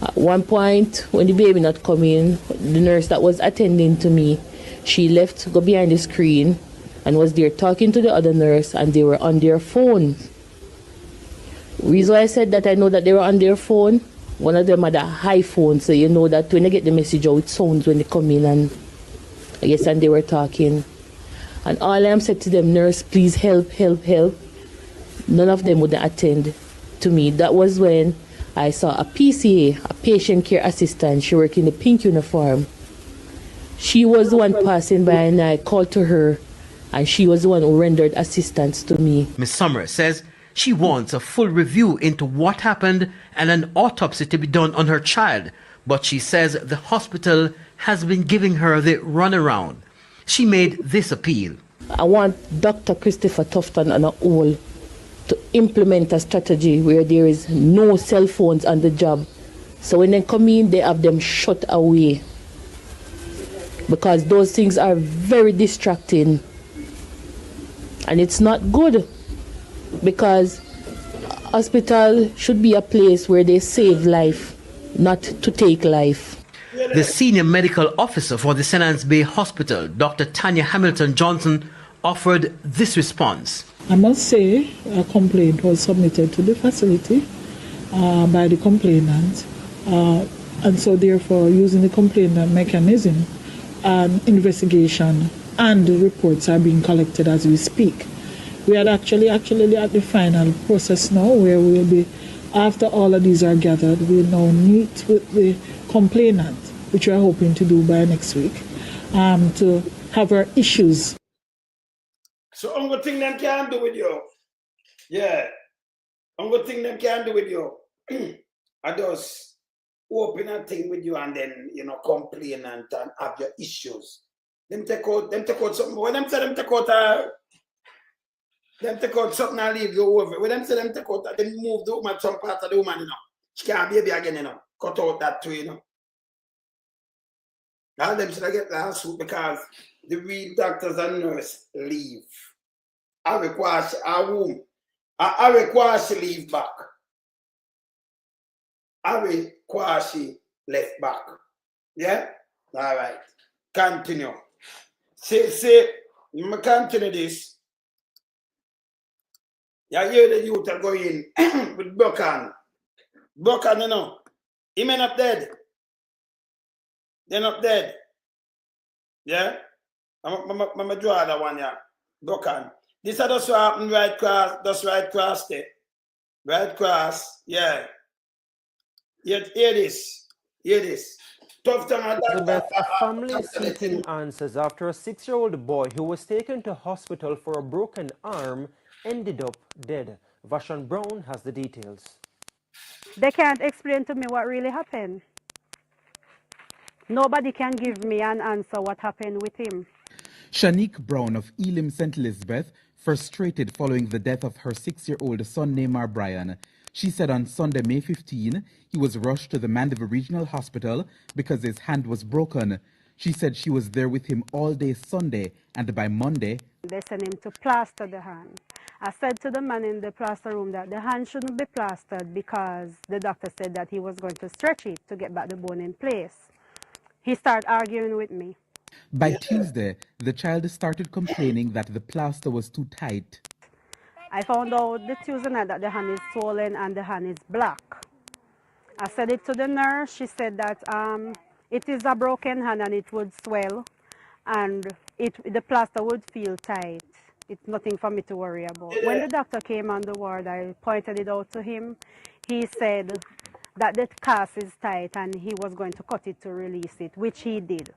At one point, when the baby not coming, the nurse that was attending to me, she left to go behind the screen and was there talking to the other nurse and they were on their phone. Reason why I said that I know that they were on their phone, one of them had a high phone, so you know that when they get the message out, it sounds when they come in and I guess and they were talking. And all I am said to them, nurse, please help. None of them would attend to me. That was when I saw a PCA, a patient care assistant. She worked in a pink uniform. She was the one passing by and I called to her and she was the one who rendered assistance to me. Ms. Summers says she wants a full review into what happened and an autopsy to be done on her child. But she says the hospital has been giving her the runaround. She made this appeal. I want Dr. Christopher Tufton and all to implement a strategy where there is no cell phones on the job. So when they come in, they have them shut away. Because those things are very distracting. And it's not good. Because hospital should be a place where they save life, not to take life. The senior medical officer for the St. Anne's Bay Hospital, Dr. Tanya Hamilton Johnson, offered this response. I must say a complaint was submitted to the facility by the complainant, and so therefore using the complainant mechanism, investigation and the reports are being collected as we speak. We are actually at the final process now where we will be, after all of these are gathered, we will now meet with the complainant, which we are hoping to do by next week, to have our issues. So I'm going to think them can do with you. Yeah. I'm going to think them can do with you. I just open a thing with you and then, complain and have your issues. Them take out something. When them say them take out something and leave you over. When them say them take out, they move the woman, some part of the woman, She can't baby again, Cut out that too, All them should get lawsuit because the real doctors and nurses leave. I require she leave back. I require she left back. Yeah? All right. Continue. Say, continue this. You hear the youth are going with Buchan. Buchan, He may not dead. They're not dead. Yeah? I'm a draw that one, yeah. Buchan. This is just what happened right cross there. Right cross, yeah. Hear this. Tufton. Elizabeth, a family seeking answers after a 6-year-old boy who was taken to hospital for a broken arm ended up dead. Vashon Brown has the details. They can't explain to me what really happened. Nobody can give me an answer what happened with him. Shanique Brown of Elim St. Elizabeth, frustrated following the death of her 6-year-old son Neymar Bryan. She said on Sunday, May 15, he was rushed to the Mandeville Regional Hospital because his hand was broken. She said she was there with him all day Sunday, and by Monday, they sent him to plaster the hand. I said to the man in the plaster room that the hand shouldn't be plastered because the doctor said that he was going to stretch it to get back the bone in place. He started arguing with me. By Tuesday, the child started complaining that the plaster was too tight. I found out the Tuesday night that the hand is swollen and the hand is black. I said it to the nurse. She said that it is a broken hand and it would swell and the plaster would feel tight. It's nothing for me to worry about. When the doctor came on the ward, I pointed it out to him. He said that the cast is tight and he was going to cut it to release it, which he did.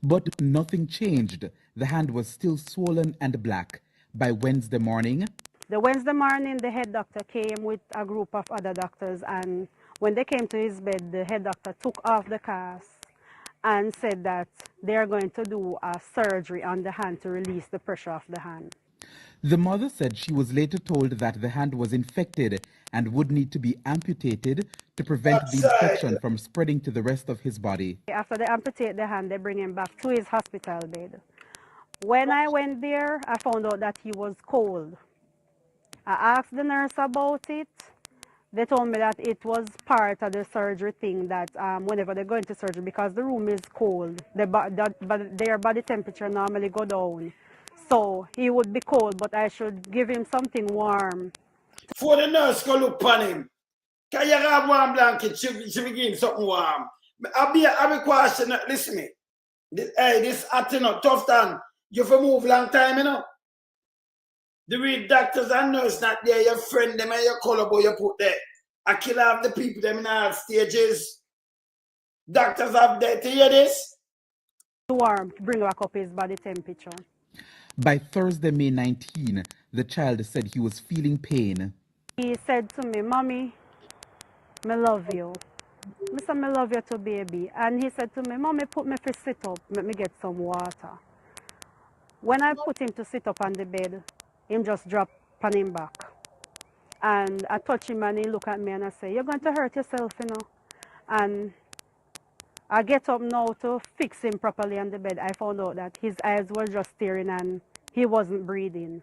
But nothing changed. The hand was still swollen and black. By Wednesday morning, the head doctor came with a group of other doctors, and when they came to his bed, the head doctor took off the cast and said that they're going to do a surgery on the hand to release the pressure of the hand. The mother said she was later told that the hand was infected and would need to be amputated to prevent the infection from spreading to the rest of his body. After they amputate the hand, they bring him back to his hospital bed. When I went there, I found out that he was cold. I asked the nurse about it. They told me that it was part of the surgery thing, that whenever they go into surgery, because the room is cold, their body temperature normally go down. So he would be cold, but I should give him something warm. For the nurse go look upon him. Can you have one blanket? She will give him something warm. I'll be question. Listen me. This acting up Tufton. You for move long time, The real doctors and nurses not there, your friend them and your color boy you put there. I kill off the people them in all stages. Doctors have there to hear this. Warm to bring back up his body temperature. By Thursday, May 19, the child said he was feeling pain. He said to me, "Mommy, I love you." I said, "I love you too, baby." And he said to me, "Mommy, put me for sit up, let me get some water." When I put him to sit up on the bed, him just drop on him back. And I touch him and he look at me and I say, you're going to hurt yourself, you know. And I get up now to fix him properly on the bed. I found out that his eyes were just staring and he wasn't breathing.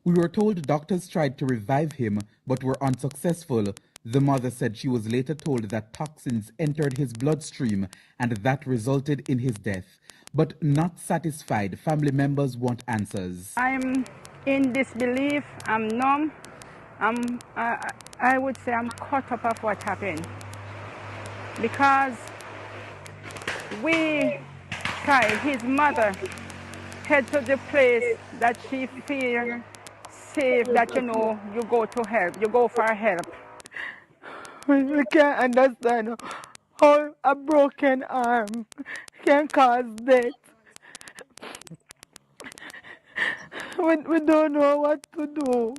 We were told doctors tried to revive him but were unsuccessful. The mother said she was later told that toxins entered his bloodstream and that resulted in his death. But not satisfied, family members want answers. I'm in disbelief, I'm numb, I would say I'm caught up of what happened. Because we tried, his mother head to the place that she feels safe, that you know, you go to help, you go for help. We can't understand how a broken arm can cause death. We don't know what to do.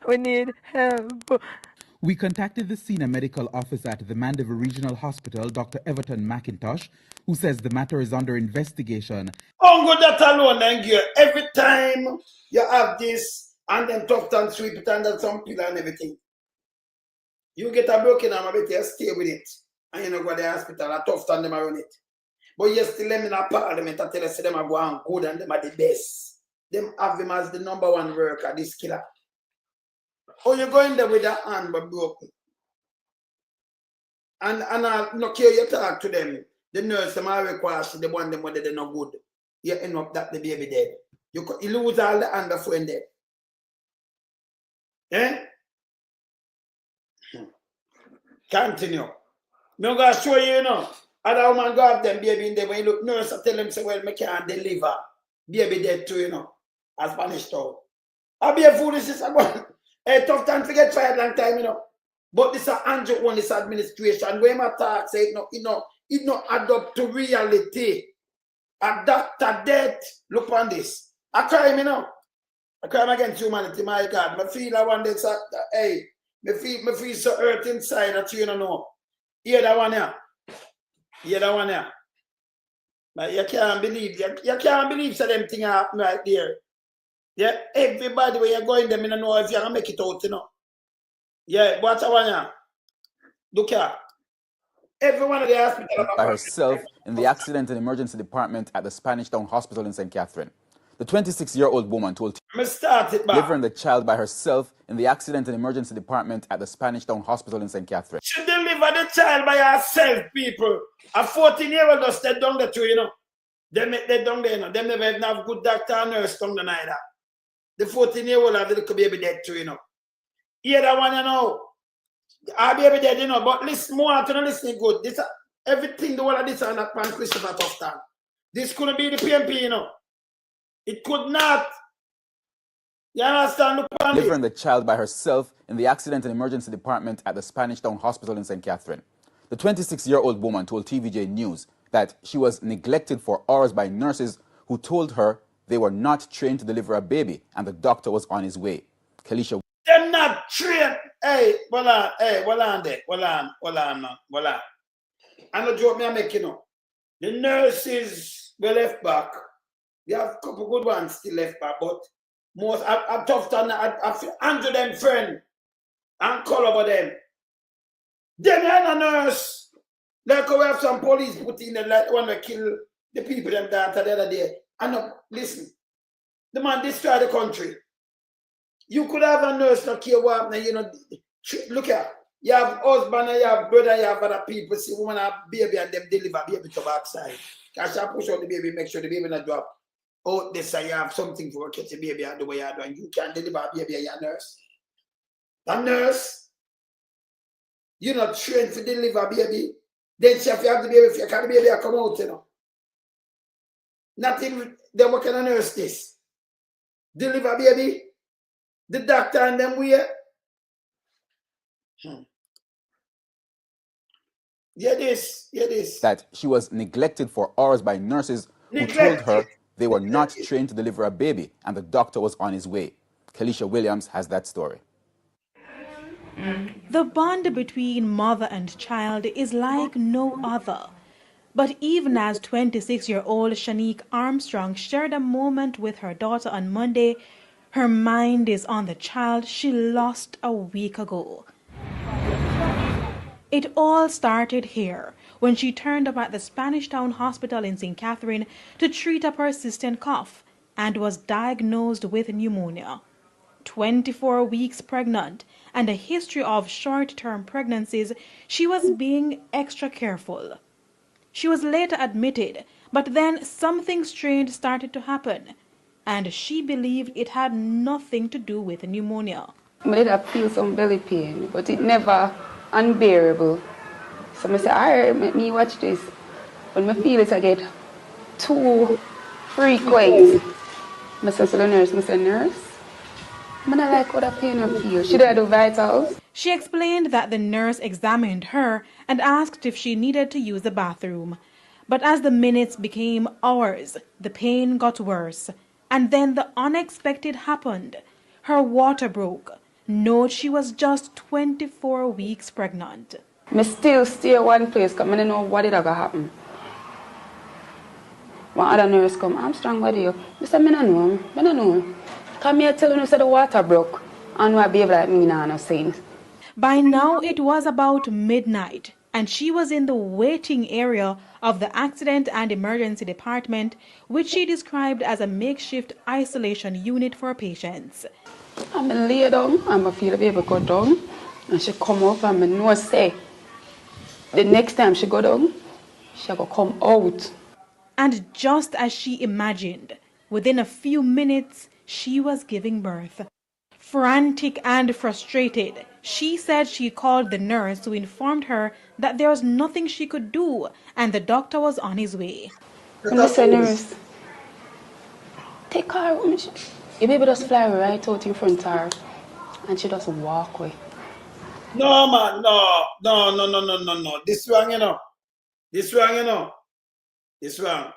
We need help. We contacted the senior medical officer at the Mandeville Regional Hospital, Dr. Everton McIntosh, who says the matter is under investigation. Oh, good, that alone, thank you. Every time you have this, and then Tufton sweep it under some pillar and everything, you get a broken arm, I bet you stay with it. And you know, go to the hospital, and Tufton them around it. But you still them in a parliament, I tell you, say them are going good and them are the best. Them have him as the #1 worker, this killer. Oh, you're going there with that hand but broken. And I no care you talk to them. The nurse them all require the one them whether they're not good. You end up that the baby dead. You lose all the hand of friend dead. Eh? Continue. I'm gonna show you, you know. Other woman go have them baby in there when you look nurse I tell them say, well, I can't deliver. Baby dead too, you know. As Spanish town. I'll be a fool, this is a hey, tough time to get fired long time, you know. But this is Andrew on this administration. When I talk, say it not add up to reality. A doctor dead. Look on this. I crime, you know. I crime against humanity, my God. I feel I want this. Hey, I feel so hurt inside that you don't know. Hear that one here. Hear that one here. But you can't believe. You can't believe so them things happen right there. Yeah, everybody where you're going, them, you don't know if you're going to make it out, you know. Yeah, what's the one here? Look here. Everyone at the hospital. By herself in the accident and emergency department at the Spanish Town Hospital in St. Catherine. The 26-year-old woman told delivering the child by herself in the accident and emergency department at the Spanish Town Hospital in St. Catherine. She delivered the child by herself, people. A 14-year-old just dead down there too, you know. They down there, you know. Them never have good doctor and nurse down there neither. The 14-year-old have the little baby dead too, you know. Hear that one, you know. Our baby dead, you know. But listen, more to listen good. This everything the whole of this and that man Christopher Tufton. This couldn't be the PMP, you know. It could not. You understand? Delivering the child by herself in the accident and emergency department at the Spanish Town Hospital in St. Catherine. The 26-year-old woman told TVJ News that she was neglected for hours by nurses who told her they were not trained to deliver a baby and the doctor was on his way. Kalisha. They're not trained. Hey, hold on there. Hold on, man. I know joke me I make, you know. The nurses were left back. We have a couple good ones still left back, but most I'm tough to Andrew them friend and call over them. Them are a nurse. Like we have some police put in there like when they kill the people them that the other day. And listen, the man destroyed the country. You could have a nurse not care what, you know. Look at you have husband and you have brother, you have other people. See woman have baby and them deliver baby to backside. Cash I push out the baby, make sure the baby not drop. Oh, this you have something for catch a baby and the way you do, and you can deliver a baby and you're a nurse. A nurse, you're not trained to deliver a baby. Then if you have the baby, if you can the baby, come out, you know. Nothing, then what kind of nurse this? Deliver a baby? The doctor and them way. Yeah, this. That she was neglected for hours by nurses who told her they were not trained to deliver a baby and the doctor was on his way. Kalisha Williams has that story. The bond between mother and child is like no other. But even as 26-year-old Shanique Armstrong shared a moment with her daughter on Monday, her mind is on the child she lost a week ago. It all started here, when she turned up at the Spanish Town Hospital in St. Catherine to treat a persistent cough and was diagnosed with pneumonia. 24 weeks pregnant and a history of short-term pregnancies, she was being extra careful. She was later admitted, but then something strange started to happen, and she believed it had nothing to do with pneumonia. I did feel some belly pain, but it never unbearable. So I said, alright, let me watch this. When I feel it, I get too frequent. I said to the nurse, I said, nurse, I don't like how that pain I feel. Should I do vitals? She explained that the nurse examined her and asked if she needed to use the bathroom. But as the minutes became hours, the pain got worse. And then the unexpected happened. Her water broke. Note she was just 24 weeks pregnant. I still stay one place because I don't know what is going to happen. One other nurse come, Armstrong, what do you? I said, I don't know. Come here tell you the water broke. And my baby like me now, no sense. By now it was about midnight, and she was in the waiting area of the accident and emergency department, which she described as a makeshift isolation unit for patients. I'm lay down, and I feel the baby go down, and she come up, and I know say, the next time she go down, she go come out. And just as she imagined, within a few minutes, she was giving birth. Frantic and frustrated, she said she called the nurse who informed her that there was nothing she could do and the doctor was on his way. And I said, nurse, take her with me. Your baby just fly right out in front of her and she just walk away. No, man, no. This wrong, you know. This wrong.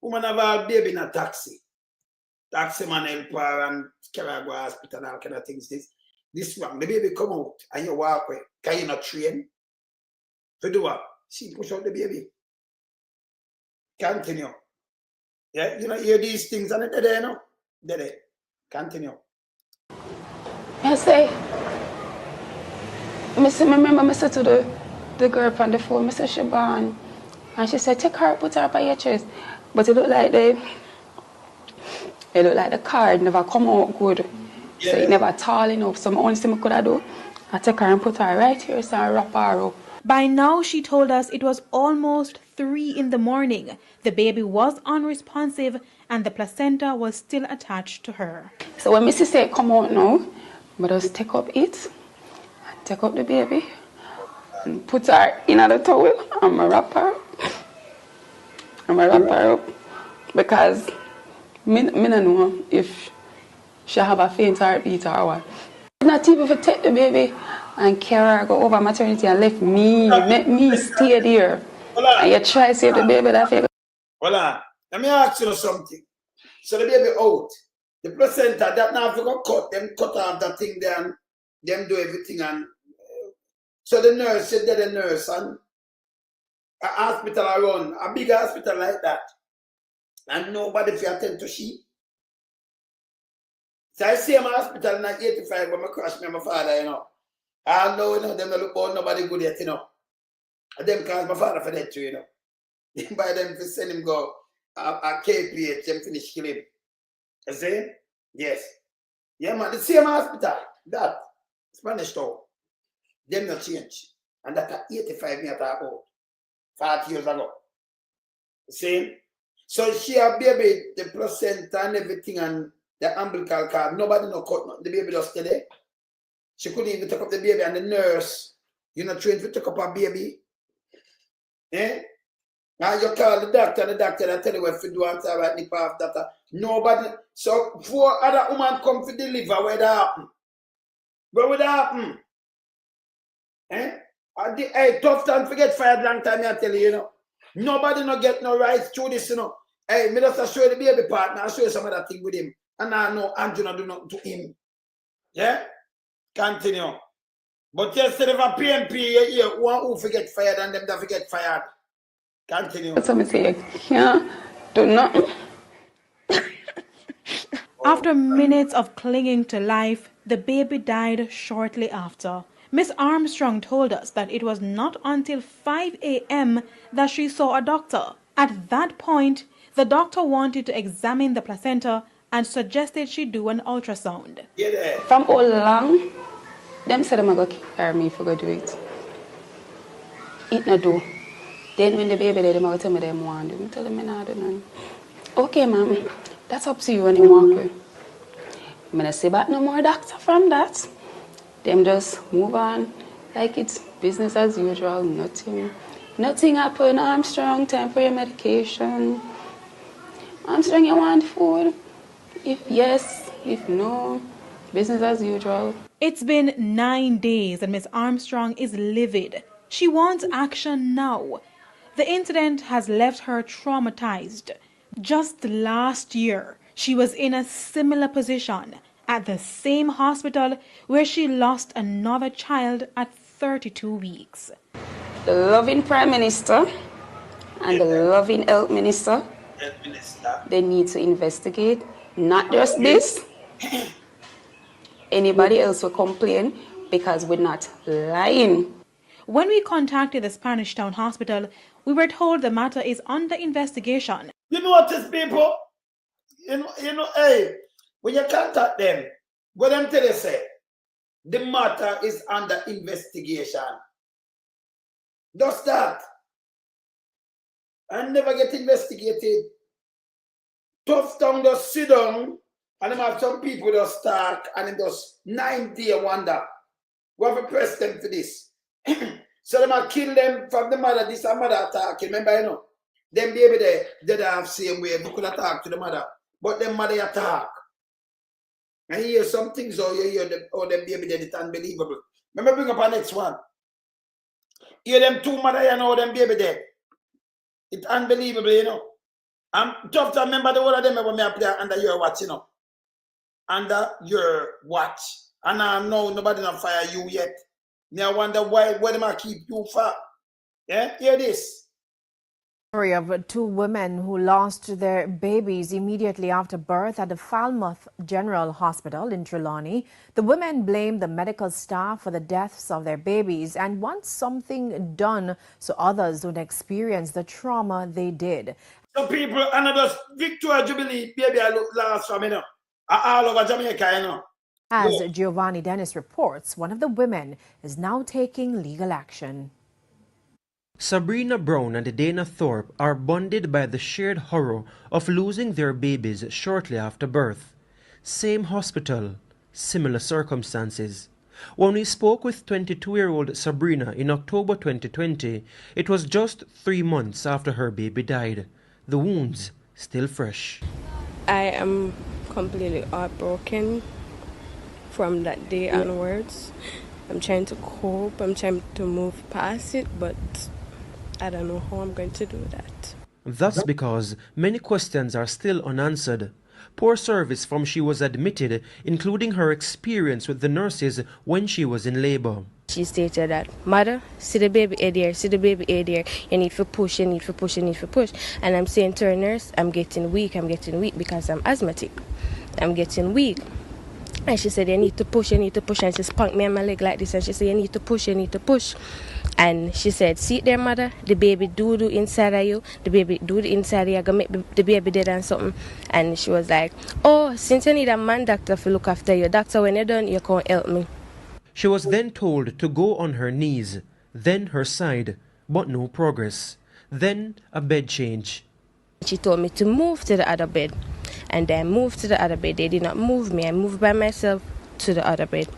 Woman have a baby in a taxi. Taxi man help her and carry her to hospital and all kind of things. This wrong. The baby come out and you walk away. Can you not train? To do what? She push out the baby. Continue. Yeah, you know, hear these things and they're there, no? They're there. Continue. I say, remember I said to the girl on the phone, I said she born. And she said, take her, put her up on your chest. But it looked like the card never come out good. Yeah. So it never tall enough. So the only thing I could do, I take her and put her right here so I wrap her up. By now, she told us it was almost 3 in the morning. The baby was unresponsive and the placenta was still attached to her. So when Mrs. said, come out now, I just take up it, take up the baby, and put her in the towel and I wrap her. I'm going to wrap her up because I don't know if she have a faint heartbeat or what. Not even if I take the baby and carry her, go over maternity and let me stay there. And you try to save the baby that feel. Hold on. Let me ask you something. So the baby out. The placenta, that now if you go cut off that thing there and them do everything. And so the nurse said that the nurse and a hospital around, a big hospital like that, and nobody fi attend to she. So I see my hospital in 85 when I crashed with my father, you know. I know, you know, them look about nobody good yet, you know. And them cause my father for that too, you know. By them to send him go a KPH, them finish kill him. You see? Yes. Yeah, man, the same hospital, that, Spanish Town. Them not change. And that at 85 years ago, 40 years ago. You see? So she had baby, the placenta and everything and the umbilical cord. Nobody no cut no. The baby just stay there. She couldn't even take up the baby and the nurse, you know, trained to take up her baby. Eh? Now you call the doctor they tell you what to do and say right nip off that. Nobody. So 4 other women come to deliver where that happen. Where would that happen? Eh? Hey, Tufton forget fired long time I tell you, you know. Nobody no get no rights to this, you know. Hey, me just show the baby partner, I show you some other thing with him. And I know Andrew not do nothing to him. Yeah? Continue. But yesterday for PNP, one who forget fired and them that forget fired. Continue. That's what I say. You can't do nothing. After minutes of clinging to life, the baby died shortly after. Miss Armstrong told us that it was not until 5 a.m. that she saw a doctor. At that point, the doctor wanted to examine the placenta and suggested she do an ultrasound. From all along, them said I'm going to carry me if I go do it. It not do. Then when the baby dead, them going to tell me them want to do. I tell them I not do none. Okay, ma'am, that's up to you when you walk away. I'm going to say back no more doctor from that. Them just move on like it's business as usual, nothing happened. Armstrong, time for your medication. Armstrong, you want food? If yes, if no, business as usual. It's been 9 days and Miss Armstrong is livid. She wants action now. The incident has left her traumatized. Just last year, she was in a similar position at the same hospital where she lost another child at 32 weeks. The loving Prime Minister and the loving Health Minister, they need to investigate, not just this. Anybody else will complain because we're not lying. When we contacted the Spanish Town Hospital, we were told the matter is under investigation. You notice, people? You know, hey, when you contact them, what them tell you say, the matter is under investigation. Just that. And never get investigated. Tufton just sit down and them have some people just talk and them just 9-day wonder. We have to press them for this. So them have kill them from the mother, this and mother attack. Remember, you know, them baby there, they don't have same way. You could attack to the mother. But them mother attack. And you hear some things or you hear them, oh, them baby there, it's unbelievable. Remember, bring up our next one. Hear them two mother, you know, them baby there. It's unbelievable, you know. I'm tough to remember the whole of them when I play under your watch, you know. Under your watch. And I know nobody not fire you yet. Me I wonder why them I keep you for. Yeah, hear this. Story of two women who lost their babies immediately after birth at the Falmouth General Hospital in Trelawney. The women blame the medical staff for the deaths of their babies and want something done so others don't experience the trauma they did. Some people, another Victoria Jubilee, baby, I look last from, you know, all over Jamaica, you know. As Giovanni Dennis reports, one of the women is now taking legal action. Sabrina Brown and Dana Thorpe are bonded by the shared horror of losing their babies shortly after birth. Same hospital, similar circumstances. When we spoke with 22-year-old Sabrina in October 2020, it was just 3 months after her baby died. The wounds still fresh. I am completely heartbroken from that day onwards. I'm trying to cope, I'm trying to move past it, but I don't know how I'm going to do that. That's because many questions are still unanswered. Poor service from she was admitted, including her experience with the nurses when she was in labor. She stated that, "Mother, see the baby head here, see the baby head here. You need to push, you need to push, you need to push." And I'm saying to her nurse, I'm getting weak because I'm asthmatic. I'm getting weak. And she said, you need to push. And she spunked me on my leg like this. And she said, you need to push. And she said, see it there, mother? The baby do inside of you. The baby do inside of you. I'm going to make the baby dead and something. And she was like, oh, since you need a man doctor to look after you, doctor, when you're done, you can't help me. She was then told to go on her knees, then her side, but no progress. Then a bed change. She told me to move to the other bed. And I moved to the other bed. They did not move me. I moved by myself to the other bed.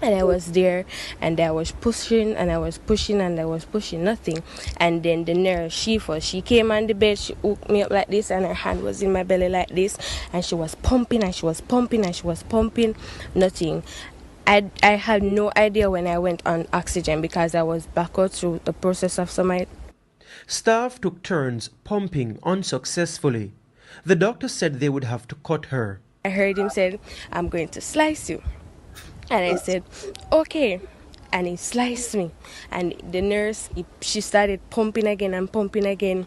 And I was there, and I was pushing, and I was pushing, and I was pushing, nothing. And then the nurse, she came on the bed, she hooked me up like this, and her hand was in my belly like this. And she was pumping, and she was pumping, and she was pumping, nothing. I had no idea when I went on oxygen because I was backward through the process of some. Staff took turns pumping unsuccessfully. The doctor said they would have to cut her. I heard him say, I'm going to slice you. And I said, okay. and he sliced me. And the nurse, she started pumping again and pumping again.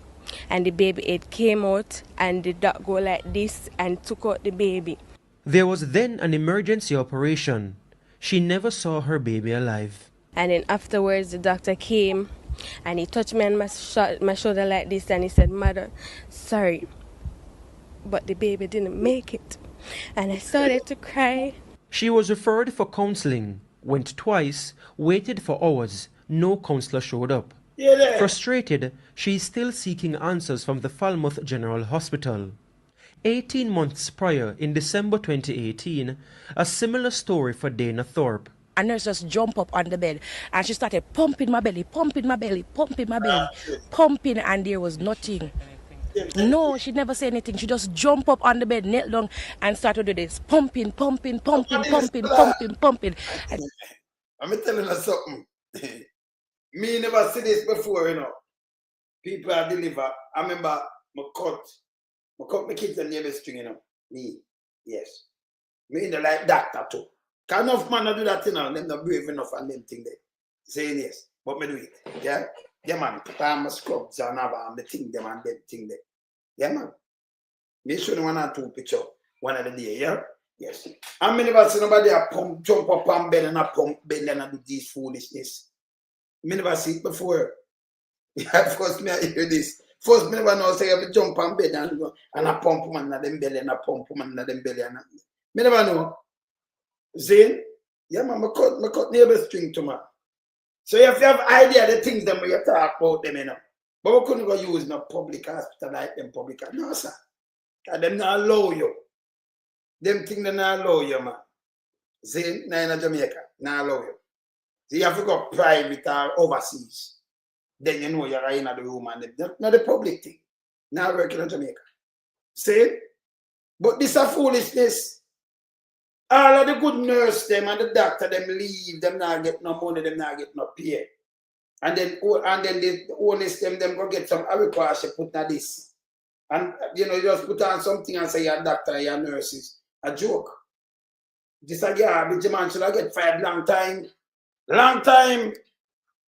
And the baby head came out, and the doc go like this and took out the baby. There was then an emergency operation. She never saw her baby alive. And then afterwards, the doctor came and he touched me on my shoulder like this, and he said, "Mother, sorry, but the baby didn't make it." And I started to cry. She was referred for counseling, went twice, waited for hours. No counselor showed up. Frustrated, she is still seeking answers from the Falmouth General Hospital. 18 months prior, in December 2018, a similar story for Dana Thorpe. A nurse just jumped up on the bed and she started pumping my belly, pumping my belly, pumping my belly, pumping, and there was nothing. No, she never said anything. She just jumped up on the bed, knelt down, and started to do this, pumping, pumping, pumping, pumping, pumping, pumping. I'm telling you something. Me never see this before, you know. People are deliver. I remember I cut my kids and neighbor string, you know. Me, yes. Me in the like doctor too. Can enough man do that, you know, them not brave enough and them thing there. Saying yes, but me do it. Yeah? Yeah, man. Put on my scrubs and have the thing them and them thing there. Yeah, man. Me show you 1 or 2 picture one of the day, yeah? Yes. And me never see nobody jump up on bed and a pump bed and do this foolishness. Me never see it before. Yeah, first me I hear this. First me never know say I jump on bed and a pump man na them belly and a pump man na them belly and me never know. See? Yeah, man, I cut neighbor string to man. So if you have idea the things that you talk about them, you know. But we couldn't go use no public hospital like them public hospital. No, sir. Because them not allow you. Them things they not allow you, man. See? Now in Jamaica, not allow you. So you have to go private or overseas. Then you know you're in the room and not the public thing. Not working in Jamaica. See? But this is foolishness. All of the good nurse them and the doctor them leave, them not get no money, them not get no pay. And then the oldest them go get some ariquash put on this. And you know, you just put on something and say your doctor, your nurses. A joke. This a garbage man should I get fired long time. Long time.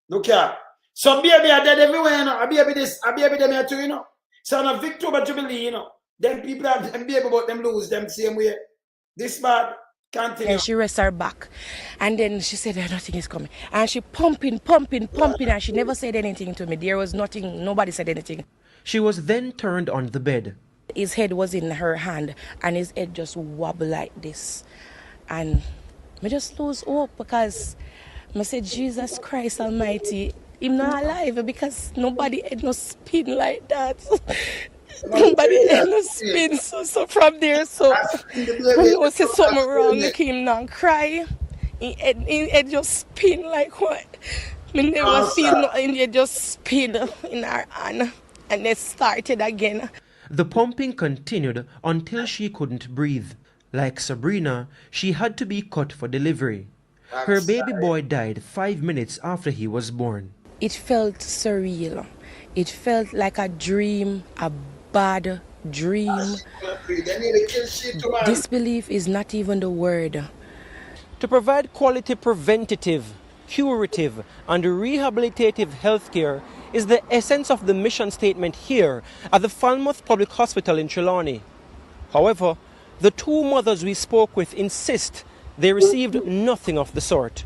Look here. Some baby are dead everywhere, you know. A baby this, a baby them here too, you know. So on a Victoria Jubilee, you know. Them people have them baby but them lose them same way. This bad. Continue. And she rests her back. And then she said that nothing is coming. And she pumping, and she never said anything to me. There was nothing, nobody said anything. She was then turned on the bed. His head was in her hand and his head just wobbled like this. And I just lose hope because I said, Jesus Christ Almighty, him not alive because nobody had no spin like that. Nobody had no spin. So from there, so when you say something wrong, make him not cry. He just spin like what? Me never feel nothing, he just spin in her hand. And they started again. The pumping continued until she couldn't breathe. Like Sabrina, she had to be cut for delivery. Her baby boy died 5 minutes after he was born. It felt surreal. It felt like a dream, a bad dream. Disbelief is not even the word. To provide quality preventative, curative, and rehabilitative health care is the essence of the mission statement here at the Falmouth Public Hospital in Trelawney. However, the 2 mothers we spoke with insist they received nothing of the sort.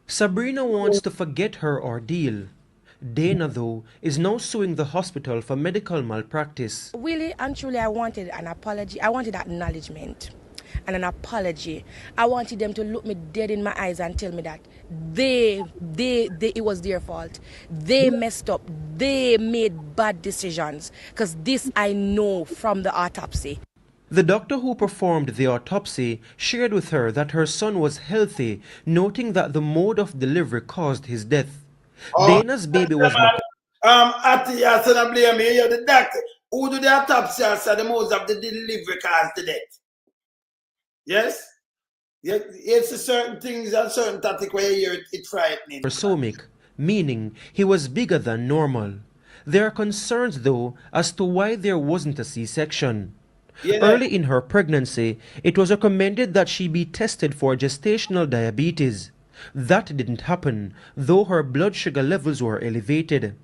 Sabrina wants to forget her ordeal. Dana, though, is now suing the hospital for medical malpractice. Really and truly, I wanted an apology. I wanted acknowledgement and an apology. I wanted them to look me dead in my eyes and tell me that it was their fault. They messed up. They made bad decisions. Because this I know from the autopsy. The doctor who performed the autopsy shared with her that her son was healthy, noting that the mode of delivery caused his death. Dana's baby was not... Ati, I said I blame me. You're the doctor. Who do the autopsy said the mode of the delivery caused the death? Yes? It's a certain things and certain tactic where you hear it frightening. Persomic, meaning he was bigger than normal. There are concerns, though, as to why there wasn't a C-section. Early in her pregnancy, it was recommended that she be tested for gestational diabetes. That didn't happen, though her blood sugar levels were elevated.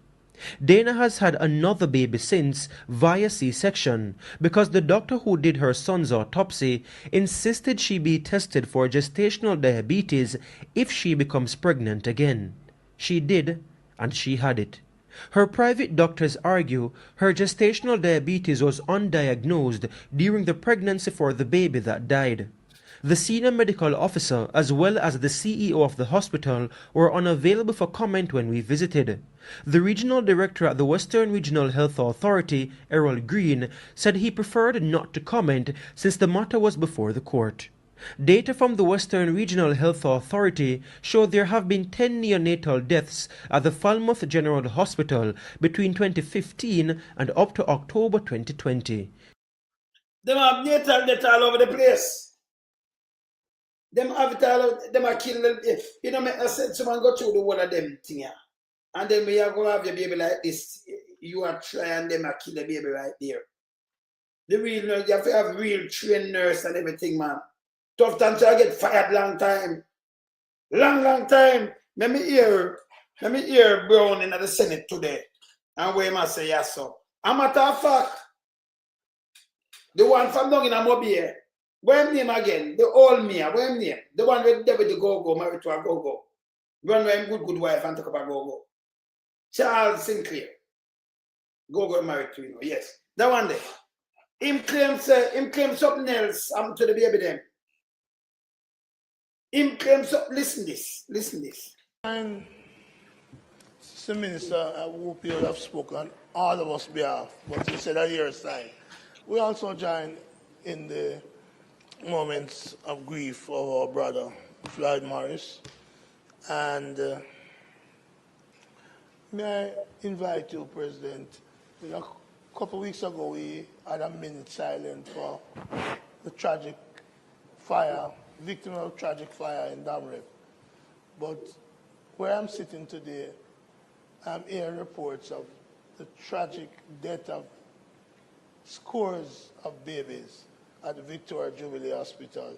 Dana has had another baby since via C-section because the doctor who did her son's autopsy insisted she be tested for gestational diabetes if she becomes pregnant again. She did, and she had it. Her private doctors argue her gestational diabetes was undiagnosed during the pregnancy for the baby that died. The senior medical officer as well as the CEO of the hospital were unavailable for comment when we visited. The regional director at the Western Regional Health Authority, Errol Green, said he preferred not to comment since the matter was before the court. Data from the Western Regional Health Authority show there have been 10 neonatal deaths at the Falmouth General Hospital between 2015 and up to October 2020. Them have natal death all over the place. Them have it all, them are killing them. You know, make no sense someone go through the whole of them thing here. And then we are going to have your baby like this. You are trying them to kill the baby right there. The real nurse, you have to have real trained nurse and everything, man. Tufton try to get fired long time. Long time. Let me hear Brown in the Senate today. And where must say yes, so. A matter of fact, the one from down in Mobile, where him name again? The old Mia, where him name? The one with David the go-go, married to a go-go. Run with him good wife and talk about go-go. Charles Sinclair. Go-go married to, you know, yes. That one there. Him claims something else to the baby then. Him claims something, listen this. And Mr. Minister, I hope you have spoken all of us behalf, but you said a year's time. We also join in the moments of grief of our brother, Floyd Morris. And may I invite you, President, a couple of weeks ago we had a minute silent for the tragic fire, victim of tragic fire in Damrep. But where I'm sitting today, I'm hearing reports of the tragic death of scores of babies at the Victoria Jubilee Hospital.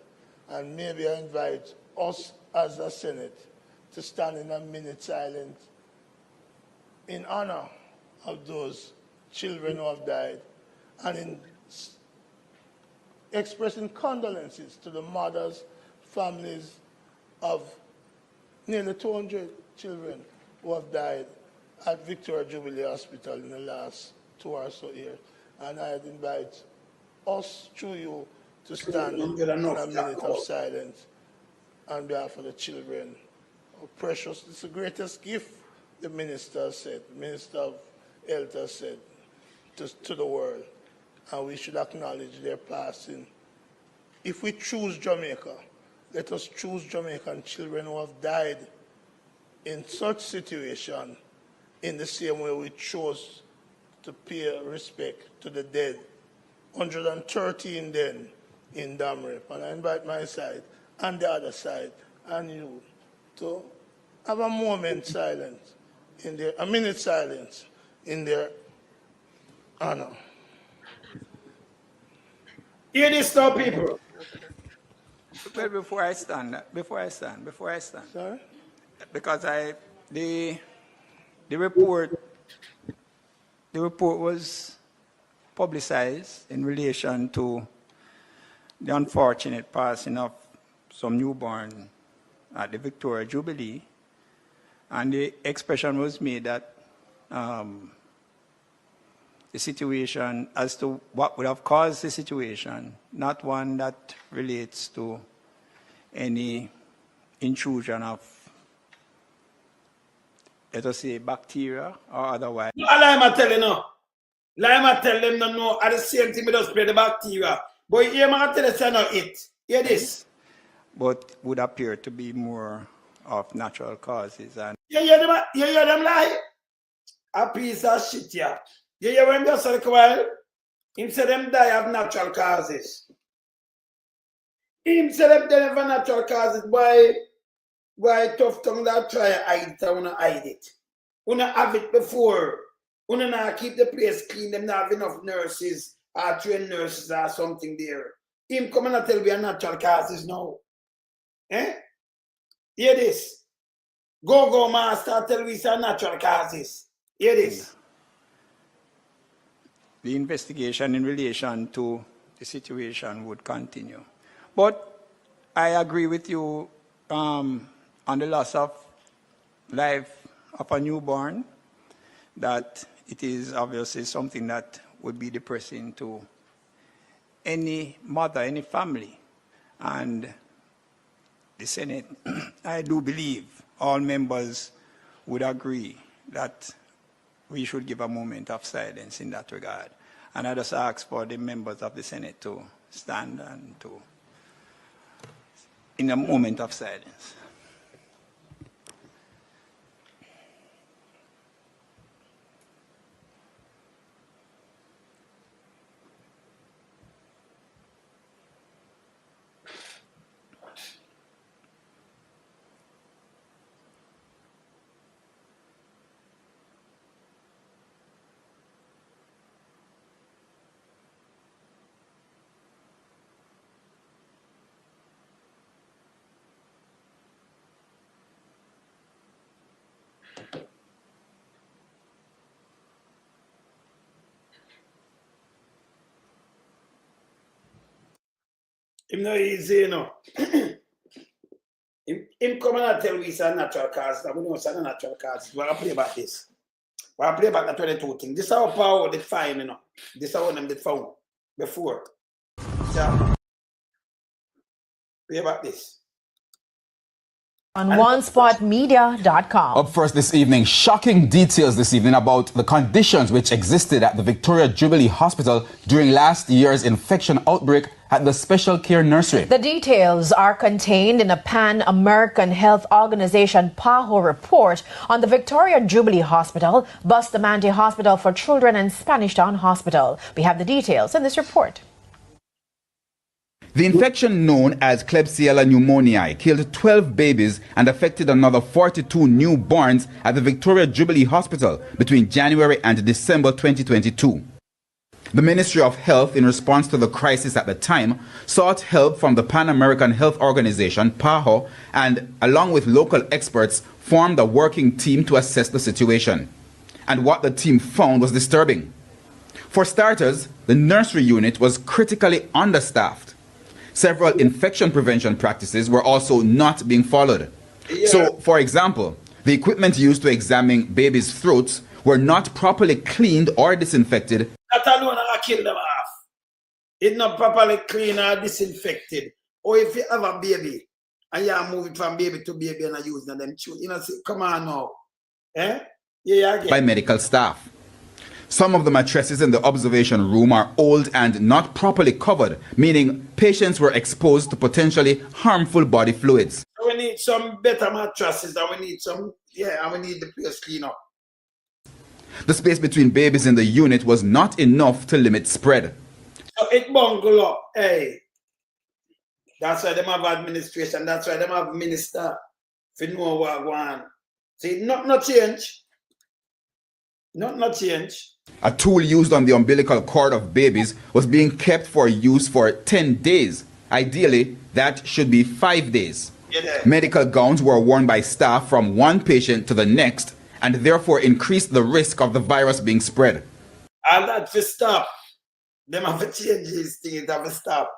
And maybe I invite us as a Senate to stand in a minute silence in honor of those children who have died and in expressing condolences to the mothers, families of nearly 200 children who have died at Victoria Jubilee Hospital in the last 2 or so years. And I'd invite us through you to stand in a minute of silence on behalf of the children. Oh, precious, it's the greatest gift, the minister said, the Minister of Health has said to the world. And we should acknowledge their passing. If we choose Jamaica, let us choose Jamaican children who have died in such situation in the same way we chose to pay respect to the dead. 113 then in Damrep. And I invite my side and the other side and you to have a moment silence in their, a minute silence in their honor. Hear this now, people. Well, before I stand. Sorry? Because the report was publicized in relation to the unfortunate passing of some newborn at the Victoria Jubilee, and the expression was made that the situation as to what would have caused the situation, not one that relates to any intrusion of, let us say, bacteria or otherwise. I'm telling you, I'm tell them no, at the same thing we just play the bacteria. But here I'm tell us not it. Hear this. But would appear to be more of natural causes. And you hear them lie? A piece of shit, yeah. You hear when just a while? Him say them die of natural causes. Him say them die of natural causes. Why Tufton that try to hide it, wanna hide it. Wanna have it before. Wanna not keep the place clean, them not have enough nurses or trained nurses or something there. Him come and tell me a natural causes now. Eh? Hear this. Go, master, tell we some natural causes. Hear this. The investigation in relation to the situation would continue. But I agree with you on the loss of life of a newborn, that it is obviously something that would be depressing to any mother, any family. And the Senate, I do believe all members would agree that we should give a moment of silence in that regard. And I just ask for the members of the Senate to stand and to, in a moment of silence. Him no easy, you know. him come and tell we it's a natural cause. We know it's a natural cause. We're going to play about this. We're going to play about the 22 thing. This is how PAHO define, you know. This is how them they found before. So, play about this. On onespotmedia.com. Up first this evening, shocking details this evening about the conditions which existed at the Victoria Jubilee Hospital during last year's infection outbreak at the special care nursery. The details are contained in a Pan-American Health Organization PAHO report on the Victoria Jubilee Hospital, Bustamante Hospital for Children and Spanish Town Hospital. We have the details in this report. The infection known as Klebsiella pneumoniae killed 12 babies and affected another 42 newborns at the Victoria Jubilee Hospital between January and December 2022. The Ministry of Health, in response to the crisis at the time, sought help from the Pan-American Health Organization, PAHO, and along with local experts, formed a working team to assess the situation. And what the team found was disturbing. For starters, the nursery unit was critically understaffed. Several infection prevention practices were also not being followed. So, for example, the equipment used to examine babies' throats were not properly cleaned or disinfected. That alone will kill them off. It's not properly clean or disinfected. Or if you have a baby and you move it from baby to baby and you use them children, you know, say, come on now. Eh? Yeah, again. By medical staff. Some of the mattresses in the observation room are old and not properly covered, meaning patients were exposed to potentially harmful body fluids. So we need some better mattresses and we need some, and we need the place clean up. The space between babies in the unit was not enough to limit spread. So it bungle up, hey. That's why they have administration, that's why they have minister. If you know what go on. See, not change. Not change. A tool used on the umbilical cord of babies was being kept for use for 10 days. Ideally, that should be 5 days. Medical gowns were worn by staff from one patient to the next and therefore increased the risk of the virus being spread. All that to stop. Them have to change these things, have to stop.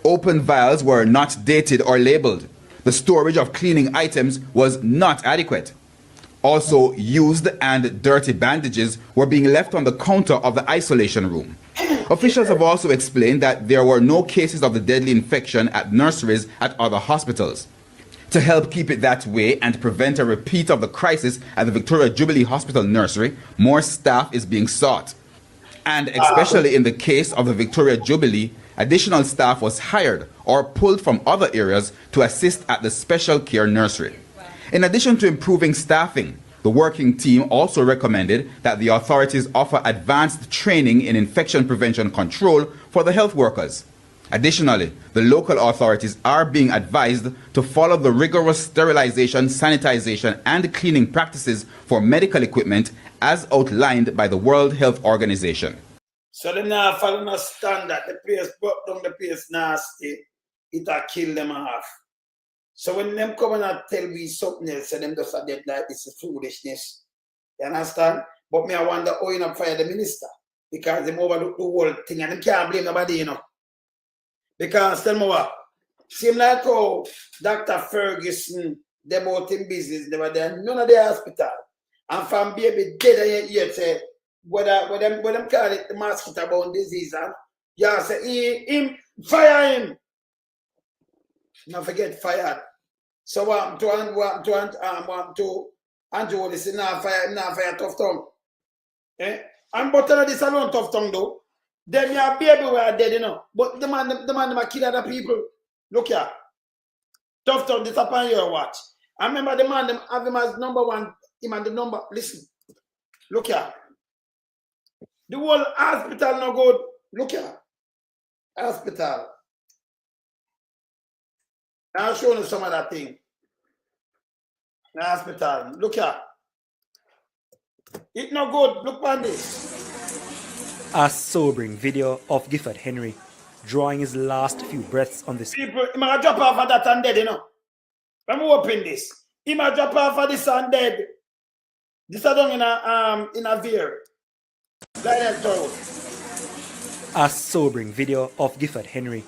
Open vials were not dated or labeled. The storage of cleaning items was not adequate. Also, used and dirty bandages were being left on the counter of the isolation room. Officials have also explained that there were no cases of the deadly infection at nurseries at other hospitals. To help keep it that way and prevent a repeat of the crisis at the Victoria Jubilee Hospital nursery, more staff is being sought. And especially in the case of the Victoria Jubilee, additional staff was hired or pulled from other areas to assist at the special care nursery. In addition to improving staffing, the working team also recommended that the authorities offer advanced training in infection prevention control for the health workers. Additionally, the local authorities are being advised to follow the rigorous sterilization, sanitization, and cleaning practices for medical equipment as outlined by the World Health Organization. So they now follow no standard. The place broke down, the place nasty. It'll kill them off. So when them come and tell me something else, and them just a dead like this is foolishness. You understand? But me, I wonder how you not fire the minister. Because them overlook the whole thing and them can't blame nobody, you know. Because tell me what, seem like how Dr. Ferguson, them out in business, they were there, none of the hospital. And from baby dead yet say, what them call it the mosquito-borne disease, and you say him fire him. Not forget fired. So what to Andrew Holness now fire Tufton. Eh? And but this alone Tufton though. Them your baby were dead, you know. But the man them kill other people. Look here. Tufton this upon your watch. I remember the man them have him as #1, him and the number. Listen. Look here. The whole hospital no good. Look here. Hospital. I'll show you some of that thing. The hospital. Look here. It's no good. Look on this. A sobering video of Gifford Henry drawing his last few breaths on this. People, he might drop off of that and dead, you know. Let me open this. He might drop off of this and dead. This is done in a veer. A sobering video of Gifford Henry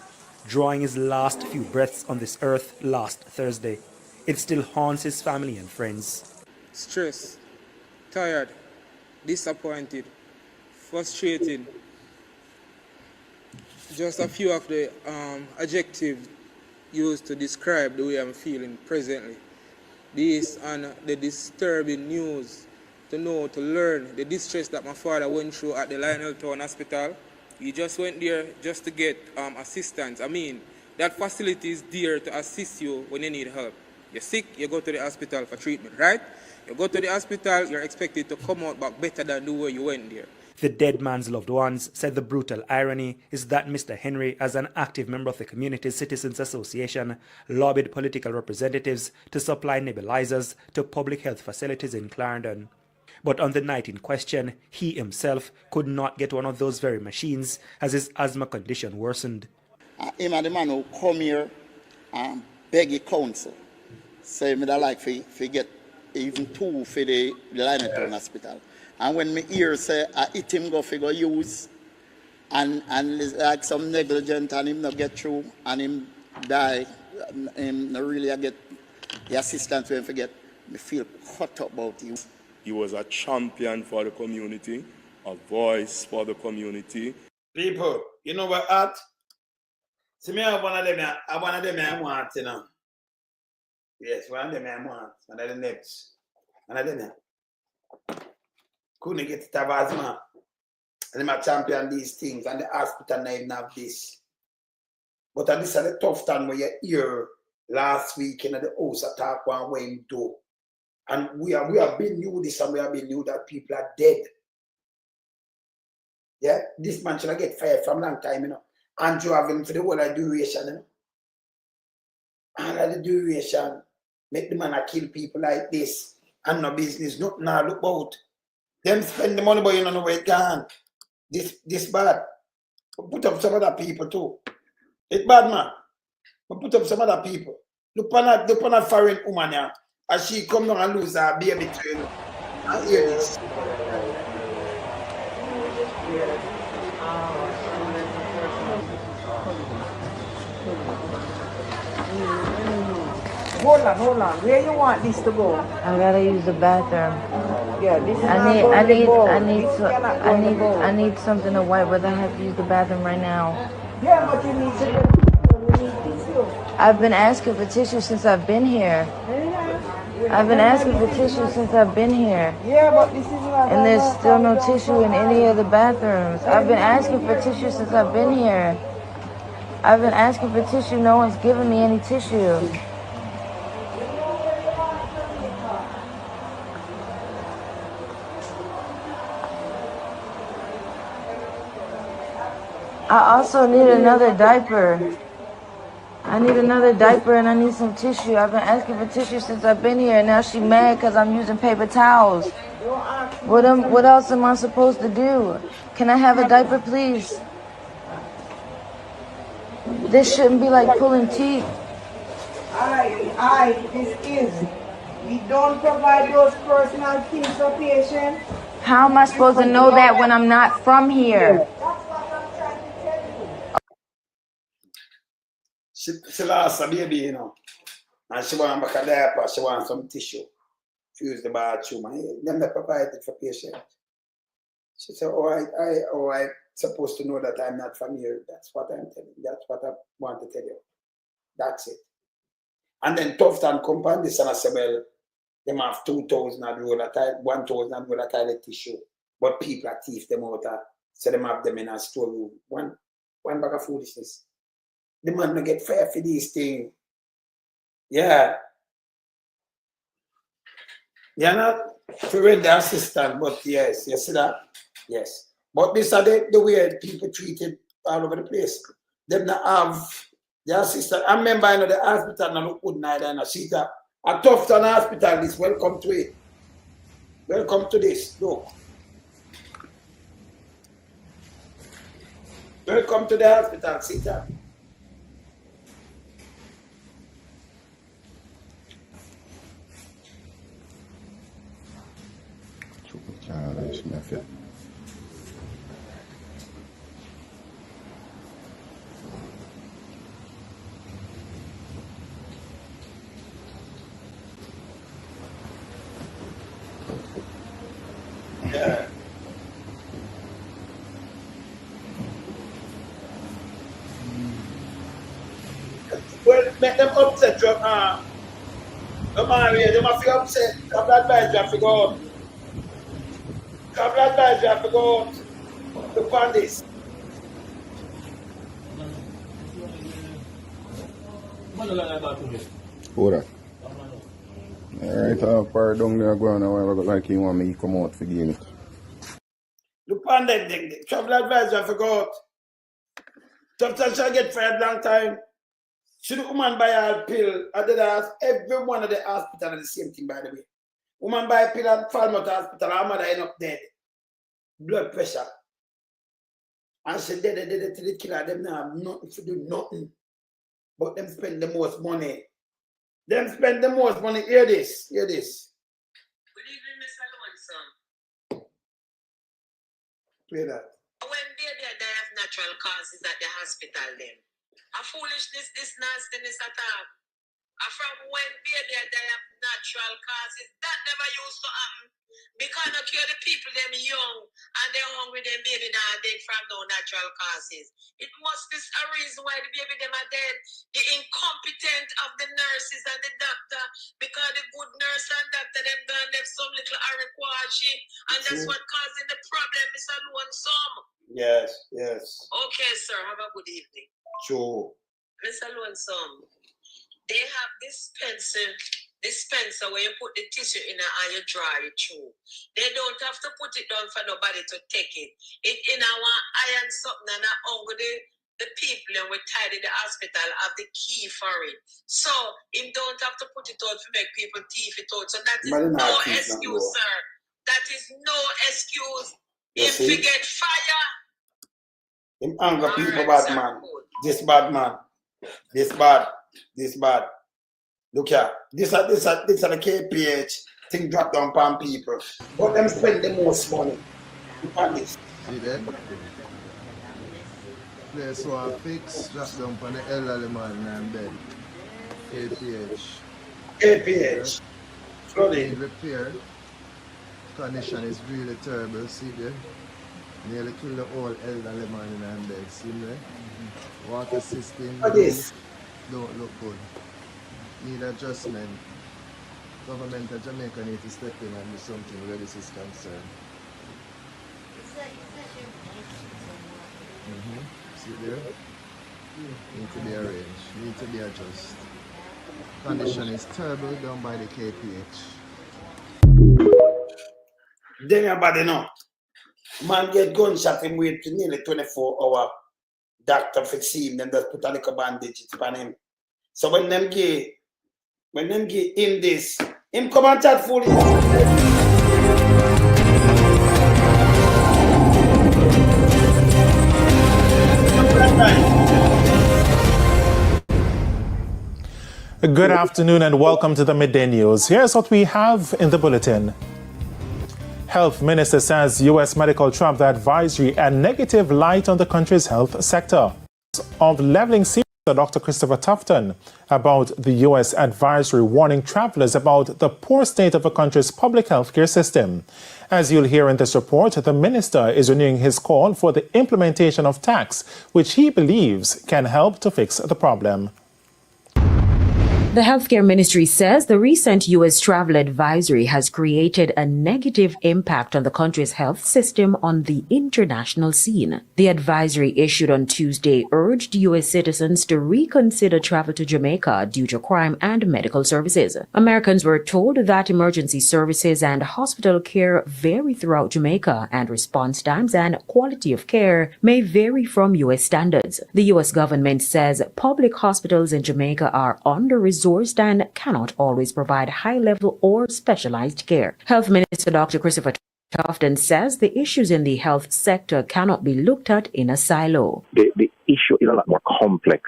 drawing his last few breaths on this earth last Thursday. It still haunts his family and friends. Stressed, tired, disappointed, frustrated. Just a few of the adjectives used to describe the way I'm feeling presently. This and the disturbing news to learn the distress that my father went through at the Lionel Town Hospital. He just went there just to get assistance. I mean, that facility is there to assist you when you need help. You're sick, you go to the hospital for treatment, right? You go to the hospital, you're expected to come out back better than the way you went there. The dead man's loved ones said the brutal irony is that Mr. Henry, as an active member of the Community Citizens Association, lobbied political representatives to supply nebulizers to public health facilities in Clarendon. But on the night in question, he himself could not get one of those very machines as his asthma condition worsened. Him and the man who come here and beg a council, say me that like for get even 2 for the Lionel Town Hospital. And when me hear say I hit him go figure use and it's like some negligent and him not get through and him die, him not really get the assistance to him forget, me feel cut up about you. He was a champion for the community, a voice for the community. People, you know what art? See me have one of them I want, you know. Yes, one of them I want. One of the next. One of them. Couldn't get it of asthma. And them champion these things and the hospital not even have this. But this is the tough time where you hear last week in the house attack one way him do. And we have been knew this and we have been knew that people are dead. Yeah, this man should have get fired from long time, you know. Andrew have him for the whole of duration, you know. All of the duration, make the man kill people like this and no business, nothing now look about. Them spend the money, but you don't know where it gone. This bad. But put up some other people too. It's bad, man. But put up some other people. Look on a foreign woman here. As she come down and lose her baby to you. And hear this. Hold on. Where you want this to go? I gotta use the bathroom. Yeah, this is I need something to wipe, but I have to use the bathroom right now. Yeah, but you need tissue. I've been asking for tissue since I've been here. I've been asking for tissue since I've been here. Yeah, but this is not. And there's still no tissue in any of the bathrooms. I've been asking for tissue since I've been here. I've been asking for tissue. No one's giving me any tissue. I also need another diaper. I need another diaper and I need some tissue. I've been asking for tissue since I've been here. Now she's mad because I'm using paper towels. What else am I supposed to do? Can I have a diaper, please? This shouldn't be like pulling teeth. This is. We don't provide those personal things for patients. How am I supposed to know that when I'm not from here? She lost a baby, you know, and she want back a diaper, she want some tissue to use the bathroom, and them they provide it for patients. She said, I supposed to know that I'm not from here. That's what I'm telling you. That's what I want to tell you. That's it. And then Tufton come on this and I said, well, them have 2,000 and roll a 1,000 and roll a toilet tissue. But people are thief them out, so them have them in a storeroom. One bag of foolishness. The man will get fair for these things. Yeah. You're not to rent the assistant, but yes, you see that? Yes. But this are the way people treated all over the place. Them not have the assistant. I remember I know the hospital now look good neither and I see that. A Tufton hospital is welcome to it. Welcome to this. Look. Welcome to the hospital, see that. Yeah. Well, make them upset, the man here, they must feel upset. Travel advisor have to go out. Travel advisor have to go out to fund this. Hold on. Alright, I'll par down there go on and like you want me to come out for game it. Look on them, the travel advisor have to go out. Sometimes she'll get fired long time. Should the woman buy a pill? Every one of the hospital are the same thing, by the way. Woman buy a pill at Falmouth Hospital, her mother end up dead. Blood pressure. And she dead to the killer. Them now have nothing to do, nothing. But them spend the most money. Them spend the most money. Hear this, hear this. Good evening, Mr. Lowenson. Play that. When baby die of natural causes at the hospital then, a foolishness, this nastiness at all. From when baby die of natural causes, that never used to happen. Because no cure the people them young and they're hungry, them baby now dead from no natural causes. It must be a reason why the baby them are dead. The incompetent of the nurses and the doctor, because the good nurse and doctor them gone left some little ariquashi, and that's what causing the problem, Mr. Lowenson. Yes, yes. Okay, sir. Have a good evening. True. Mr. Lowenson, they have dispenser where you put the tissue in and you dry it through. They don't have to put it down for nobody to take it. It in our iron something and over the people and we tidy the hospital have the key for it. So him don't have to put it out to make people thief it out. So that is no excuse, sir. That is no excuse. If we get fire. Him anger people bad man. This bad man. This bad. This bad. Look here. This are the KPH thing drop down upon people. But them spend the most money upon this. See that? Place so fix drop down upon the elderly man and bed. KPH. KPH. Flooding. Repair. Condition is really terrible, see there? Nearly kill the whole elderly man in our bed, see there? Water system don't look good. Need adjustment. Government of Jamaica need to step in and do something where this is concerned. See there? Need to be arranged, need to be adjusted. Condition is terrible done by the KPH. Then everybody know. Man get gunshot him wait to nearly 24-hour doctor for see him, then just put a little bandage on him. So when them give him this, him come and chat fully. Good afternoon and welcome to the Midday News. Here's what we have in the bulletin. Health Minister says U.S. medical travel advisory and negative light on the country's health sector. Of leveling series, Dr. Christopher Tufton about the U.S. advisory warning travelers about the poor state of the country's public health care system. As you'll hear in this report, the minister is renewing his call for the implementation of tax, which he believes can help to fix the problem. The Healthcare Ministry says the recent U.S. travel advisory has created a negative impact on the country's health system on the international scene. The advisory issued on Tuesday urged U.S. citizens to reconsider travel to Jamaica due to crime and medical services. Americans were told that emergency services and hospital care vary throughout Jamaica, and response times and quality of care may vary from U.S. standards. The U.S. government says public hospitals in Jamaica are under-resourced and cannot always provide high-level or specialized care. Health Minister Dr. Christopher Tufton says the issues in the health sector cannot be looked at in a silo. The issue is a lot more complex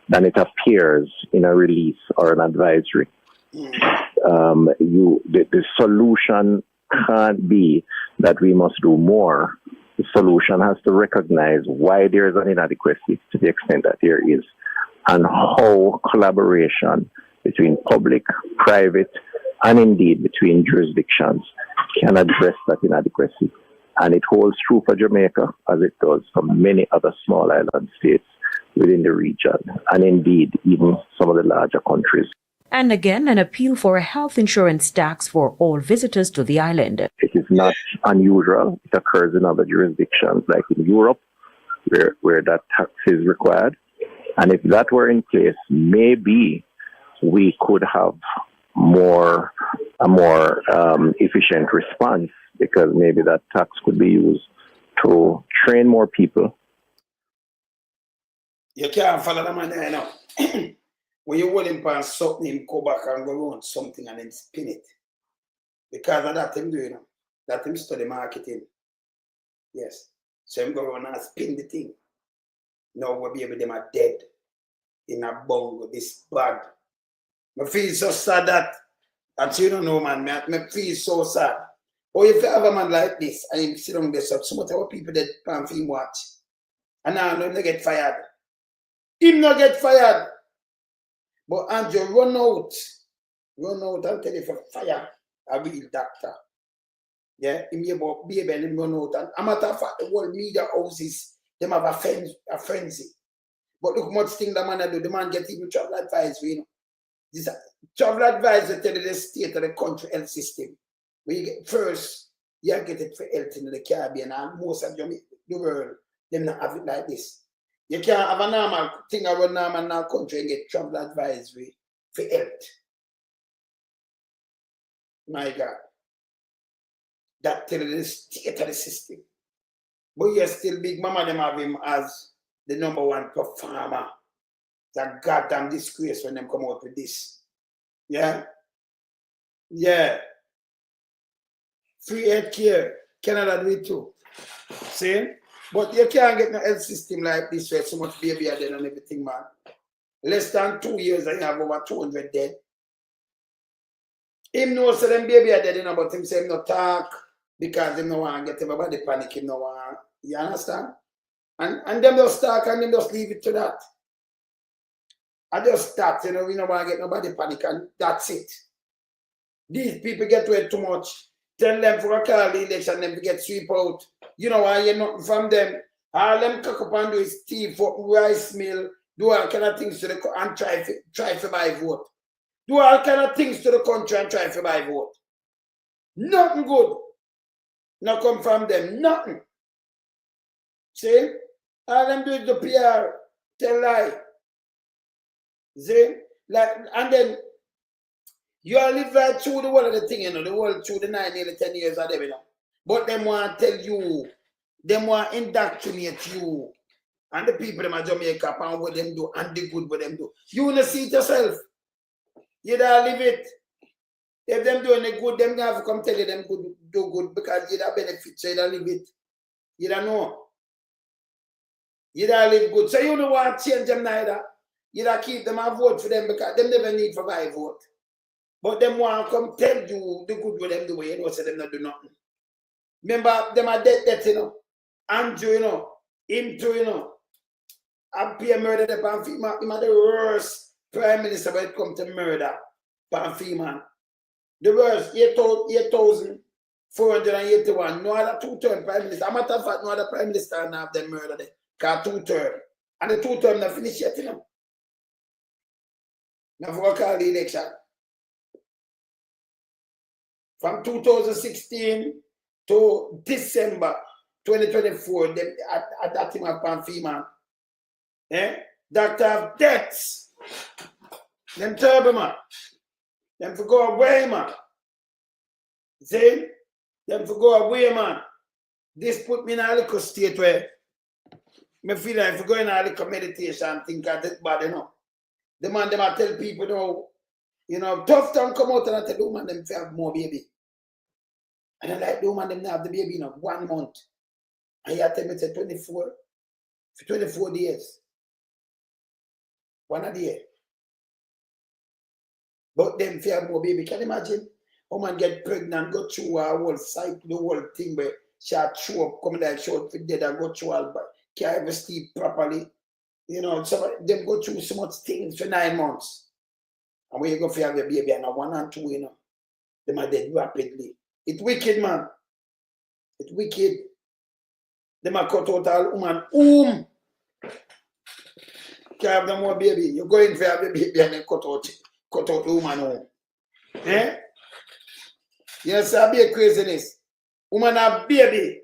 than it appears in a release or an advisory. The solution can't be that we must do more. The solution has to recognize why there is an inadequacy to the extent that there is, and how collaboration between public, private, and indeed between jurisdictions can address that inadequacy. And it holds true for Jamaica as it does for many other small island states within the region, and indeed even some of the larger countries. And again, an appeal for a health insurance tax for all visitors to the island. It is not unusual. It occurs in other jurisdictions like in Europe, where that tax is required. And if that were in place, maybe we could have a more efficient response, because maybe that tax could be used to train more people. You can't follow the man there now. When you hold him on something, him go back and go on something and then spin it. Because of that him doing, that him study marketing. Yes. So him go on and spin the thing. Now we baby them are dead in a bungo, this bad. I feel so sad that, and you don't know, man, I feel so sad. Or if you have a man like this and you sit on this up, so much of people that can't film watch. And now they get fired. Him not get fired. But Andrew run out and tell you for fire a real doctor. Yeah, him about baby and him run out. And a matter of fact, the whole media houses, them have a frenzy. But look much thing the man do. The man get even travel advice, you know. This travel advice will tell you the state of the country health system. When you get first, you get it for health in the Caribbean, and most of the world, them not have it like this. You can't have a normal thing around normal country and get travel advisory for health. My God. That tell you the state of the system. But you're still big mama them have him as the #1 performer. It's a goddamn disgrace when them come out with this. Yeah? Yeah. Free health care. Canada do it too. See? But you can't get no health system like this where so much baby are dead and everything, man. Less than 2 years and you have over 200 dead. Him knows so them baby are dead, you know, but him say him no talk because him no want to get everybody panic, him no want. You understand? And them just talk and them just leave it to that. I just start, you know, we don't want to get nobody panic and that's it. These people get away too much. Tell them for a call the election, them to get sweep out. You know why you're nothing from them. All them cock up and do is thief up rice mill, do all kind of things to the and try to buy vote. Do all kind of things to the country and try to buy vote. Nothing good. Not come from them. Nothing. See? All them do is the PR, tell lie. See? Like, and then you all live right through the world of the thing, you know, the world through the 9, nearly 10 years of them, you know. But them want to tell you, them want to indoctrinate you. And the people them at Jamaica and what them do and the good what them do. You want to see it yourself. You don't live it. If them doing the good, them have to come tell you them good, do good because you don't benefit, so you don't live it. You don't know. You don't live good. So you don't want to change them neither. You da keep them and vote for them because them never need for my vote. But them want to come tell you the good with them do, you know, so them not do nothing. Remember, them are dead, you know. Andrew, you know. Him too, you know. Appear murder the Panfima. Him are the worst prime minister when it comes to murder. Panfima. The worst, 8,481. No other two-term prime minister. As a matter of fact, no other prime minister now have them murder there. Because two-term. And the two-term not finished yet, you know. Now for call the election. From 2016 to December 2024, them at that time of Panfima. Doctor of deaths. Them terrible, man. Them for go away, man. See? Them for go away, man. This put me in a little state where I feel like if I go in a little meditation, think of that bad, you know. The man, them I tell people, you know, Tufton come out and I tell the woman them to have more baby. And I like the woman them to have the baby in 1 month. And you tell me it's 24 days. 1 a day. But them to have more baby. Can you imagine? Woman get pregnant, go through a whole cycle, the whole thing where she had chew up, come like short for dead and go through all, but can't even sleep properly. You know, some of them go through so much things for 9 months. And when you go for have your baby and 1 and 2, you know, them are dead rapidly. It's wicked, man. It's wicked. Them are cut out all woman. Can't have no more baby. You go in for have your baby and then cut out the woman home. Eh? Yes, I be a craziness. Woman have baby.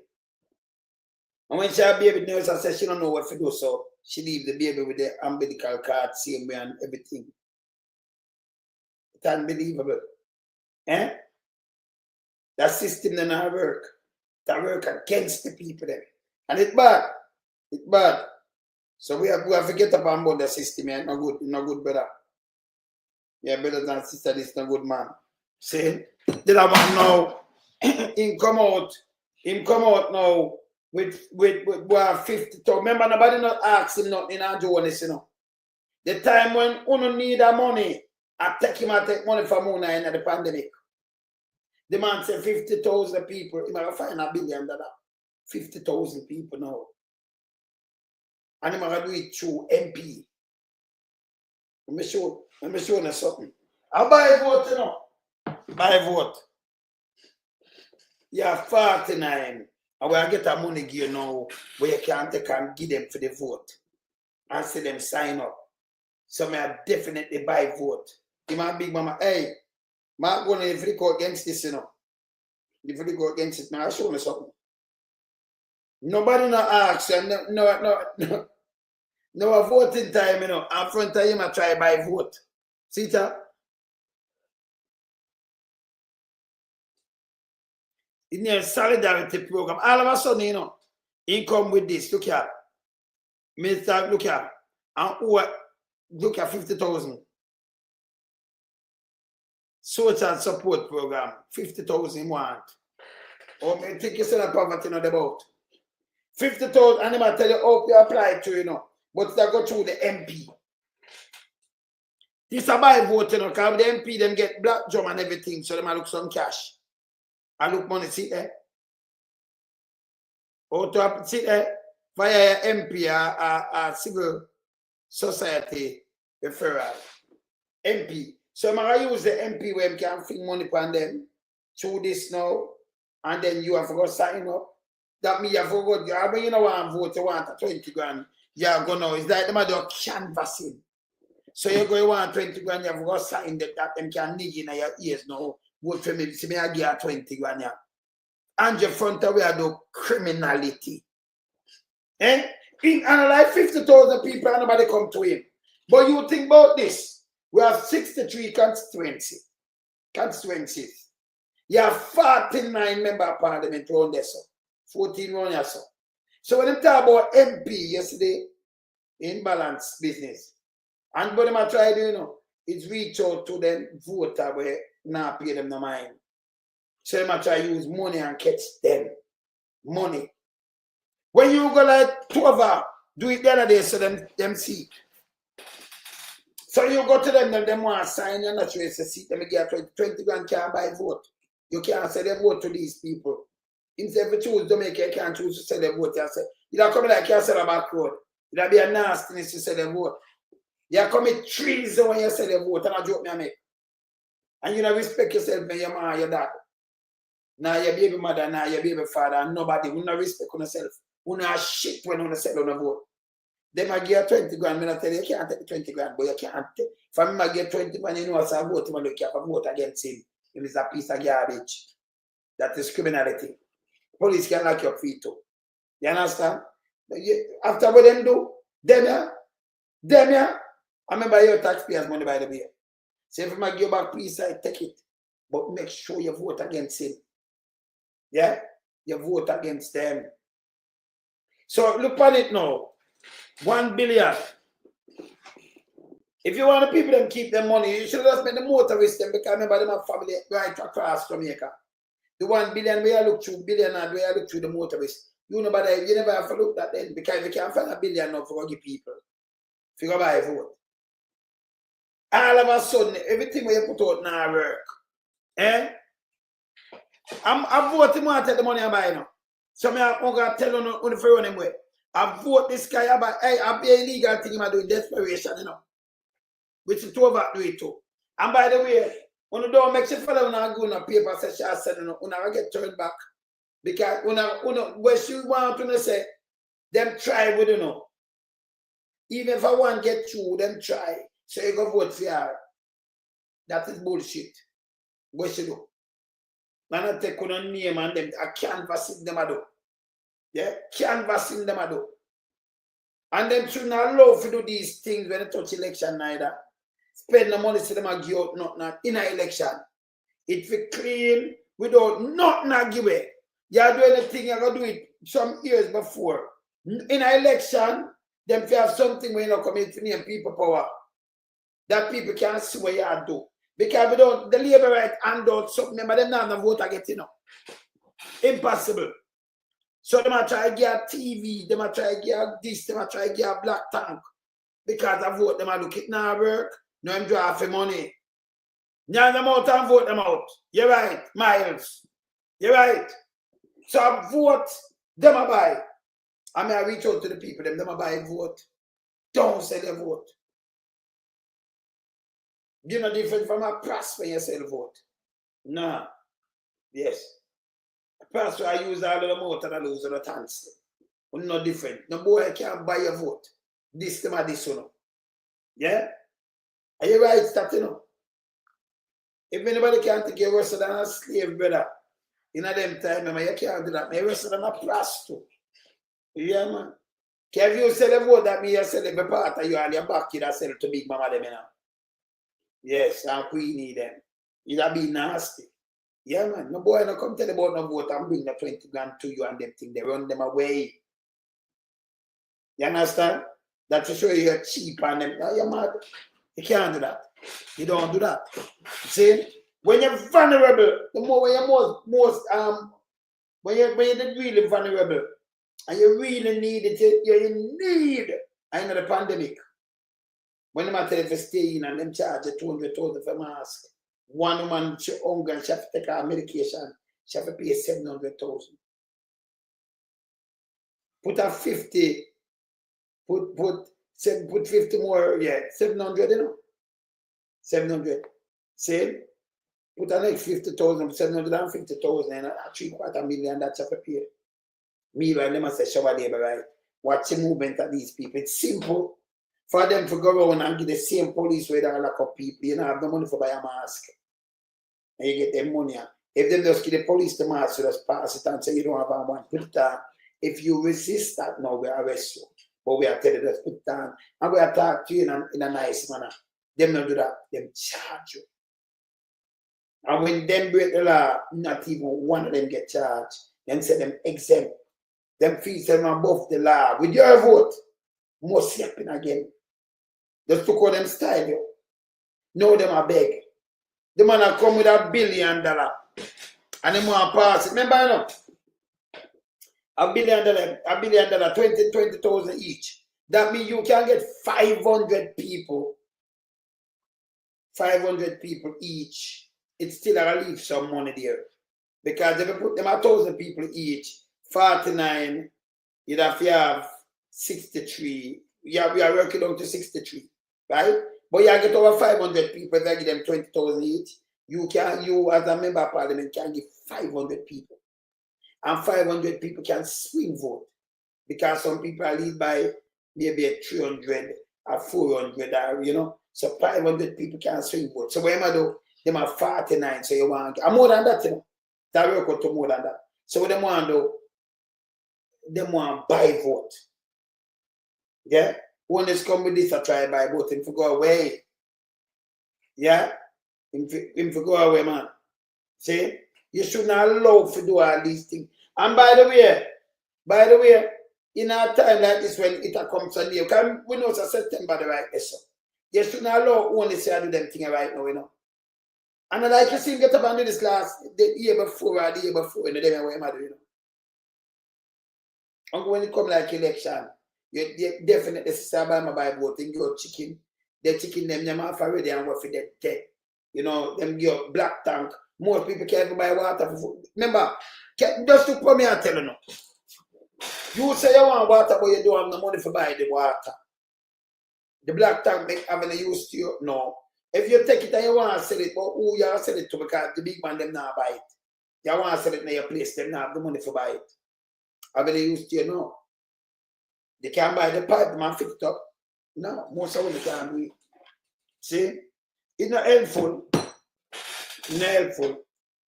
And when she have baby, the nurse says she don't know what to do, so she leave the baby with the umbilical cord, same way and everything. It's unbelievable. Eh? That system does not work. That work against the people then. And it's bad. It's bad. So we have to get up and about the system, yeah. No good, brother. Yeah, brothers and sisters, this is no good, man. See? The man now, him come out now with 50. Remember, nobody not ask him nothing in Jonas, you know. The time when uno need a money, I take him and take money from Mona in the pandemic. The man said 50,000 people, he might find $1 billion. 50,000 people now. And he might do it through MP. Let me show you something. I buy a vote, you know. Buy a vote. You have 49. And we get a money gear now where you can take and give them for the vote. And see them sign up. So I definitely buy vote. The man big mama, hey, man going to if you go against this, you know. If you go against it, man, I'll show you something. Nobody not ask and no voting time, you know. In front of him, I try buy vote. See that? In your solidarity program, all of a sudden, you know, he come with this. Look here. Mr. Look here. And look at 50,000. Social support program. 50,000 want. Or I think you said that poverty not about. 50,000, and I tell you how you apply to, you know. But they go through the MP. This is a buy vote, you know, because the MP them get black drum and everything, so they might look some cash. I look money, see there. Or to see there, via MP, a civil society referral. MP. So I use the MP where I can fling money upon them through this now, and then you have to go sign up. That means you have to go, you know, want to vote, you want 20 grand. You have to go now. It's like them do canvassing. So you go, you want 20 grand, you have to go sign that them can dig in your ears now. Vote for me, see me, I give you 20 grand. Yeah. And your front away I do criminality. Eh? In like 50,000 people, and nobody come to him. But you think about this. We have 63 constituencies. You have 49 member of parliament around there, so 14 around there, so. So when they talk about MP yesterday, imbalance business, and what them I try to do, you know, is reach out to them voter where now pay them no mind. So them I try to use money and catch them. Money. When you go like 2 do it the other day so them see. So you go to them, them want to sign, you're not sure it's a seat, them get 20 grand can't buy vote. You can't say they vote to these people. Instead of choose Jamaica, you can't choose to sell their vote. You say, you don't come like you sell a back road. It'll be a nastiness to sell their vote. You commit treason when you sell their vote, and I joke me I make. And you don't respect yourself and your mom, your dad. Now your baby mother, now your baby father, and nobody will not respect on yourself. You not shit when you sell on a vote. They might give 20 grand, I tell you, you can't take the 20 grand, but you can't take. If I might get 20 grand, you know what's a vote, you have to vote against him. If it's a piece of garbage. That is criminality. Police can lock your feet too. You understand? After what them do, them yeah, I remember your taxpayers' money by the way. So if you might give back peace, I take it. But make sure you vote against him. Yeah? You vote against them. So look at it now. 1 billion. If you want the people to keep their money, you should just make the motorists them because remember them have family right across Jamaica. The 1 billion where you look through billion and where you look through the motorists. You know, but you never have to look at them because you can't find a billion now for give people. If you go buy a vote. All of a sudden, everything where you put out now work. Eh? I'm voting more to take the money I buy now. So I'm going to tell you on the free running way. I vote this guy about I be illegal thing I'm doing desperation, you know. Which is to overdo it too. And by the way, when you don't make sure fellow when go on a paper session when I get turned back. Because when what you want to say, them try with you know. Even if I want to get through, them try. So you go vote for her. That is bullshit. What you do? Man, I take on a name and them I canvassing them I do. Yeah, canvassing them I do. And them should not allow to do these things when they touch election neither. Spend the money so them and give out nothing in an election. It will clean without nothing give away. You do anything, you gotta do it some years before. In an election, them if you have something when you come in to name people power. That people can't see what you do. Because we don't the labor right hand out something, but them not vote against you know. Impossible. So they might try to get TV, they might try to get this, they might try to get a black tank. Because I vote them, I look it now work, no I'm draw for money. Now them out and vote them out. You're right, Miles. You're right. So I vote, them I buy. I mean I reach out to the people, them I buy vote. Don't say they vote. You're not different from a press when you say the vote. Nah. Yes. That's why I use all of the mouth and I lose the hands. But not different. No boy can't buy a vote. This time or this one. Yeah? Are you right, that you know? If anybody can't take you worse than a slave, brother, in a them time, man, you can't do that. Man, worse than a prostitute. Yeah, man. Can you sell a vote that me you sell every part of you and your back you sell to big mama them now? Yes, and Queenie them. It'll be nasty. Yeah, man. No boy, no come tell about no vote and bring the 20 grand to you and them thing. They run them away. You understand? That to show you you're cheap and them. No, you're mad. You can't do that. You don't do that. See? When you're vulnerable, the more when you're when you're really vulnerable and you really need it, you need, I know the pandemic. When them tell you to stay in and them charge you 200,000 for a mask. One woman, she hungry and she have to take her medication. She have to pay 700,000. Put her 50. Put 50 more, yeah, 700, you know. 700. See? Put her like 50,000, 750,000, and 750,000 that she have to pay. Meanwhile, them say shower labor, right? Watch the movement of these people. It's simple. For them to go around and give the same police where they lock up people, you don't have no money for buy a mask. And you get them money. If them just give the police the mask, you just pass it and say you don't have a one, put it on. If you resist that now, we arrest you. But we are telling you just put it on. And we are talk to you in a nice manner. Them don't do that. Them charge you. And when them break the law, not even one of them get charged. Them say them exempt. Them feel them above the law. With your vote, must happen again. Just took all them style you. Now them are beg. The man are come with $1 billion. And them want to pass it. Remember, you know? $1 billion, 20,000 each. That means you can get 500 people 500 people each, it's still a leave some money there. Because if you put them at 1,000 people each, 49, you'd have to have 63. We are working down to 63, right? But you get over 500 people, if I give them 20,000 each, you as a member of parliament can give 500 people. And 500 people can swing vote. Because some people are lead by maybe 300 or 400 or, you know. So 500 people can swing vote. So what am I do? Them are 49, so you want, and more than that, you know. That work out to more than that. So what they want to do, they want buy vote. Yeah? When they come with this, I try buy vote, him to go away. Yeah? Him to go away, man. See? You should not allow to do all these things. And by the way, in a time like this when it comes on you, because we know it's September the right so you should not allow only say I do them things right now, you know. And I like you see get up and do this the year before or the year before, and then what am I doing, you know. And when it come like election, you definitely start by my Bible thing, your chicken, the chicken them have already and what for that dead. You know, them give black tank. Most people can't even buy water for food. Remember, just to put me and tell you now. You say you want water, but you don't have no money for buy the water. The black tank make having a use to you? No. If you take it and you want to sell it, but who you want to sell it to because the big man them not buy it. You want to sell it in your place, them not have the money for buy it. Having a use to you? No. They can't buy the pipe, the man fit it up. No, most of them can't do it. See? It's not helpful. It's not helpful.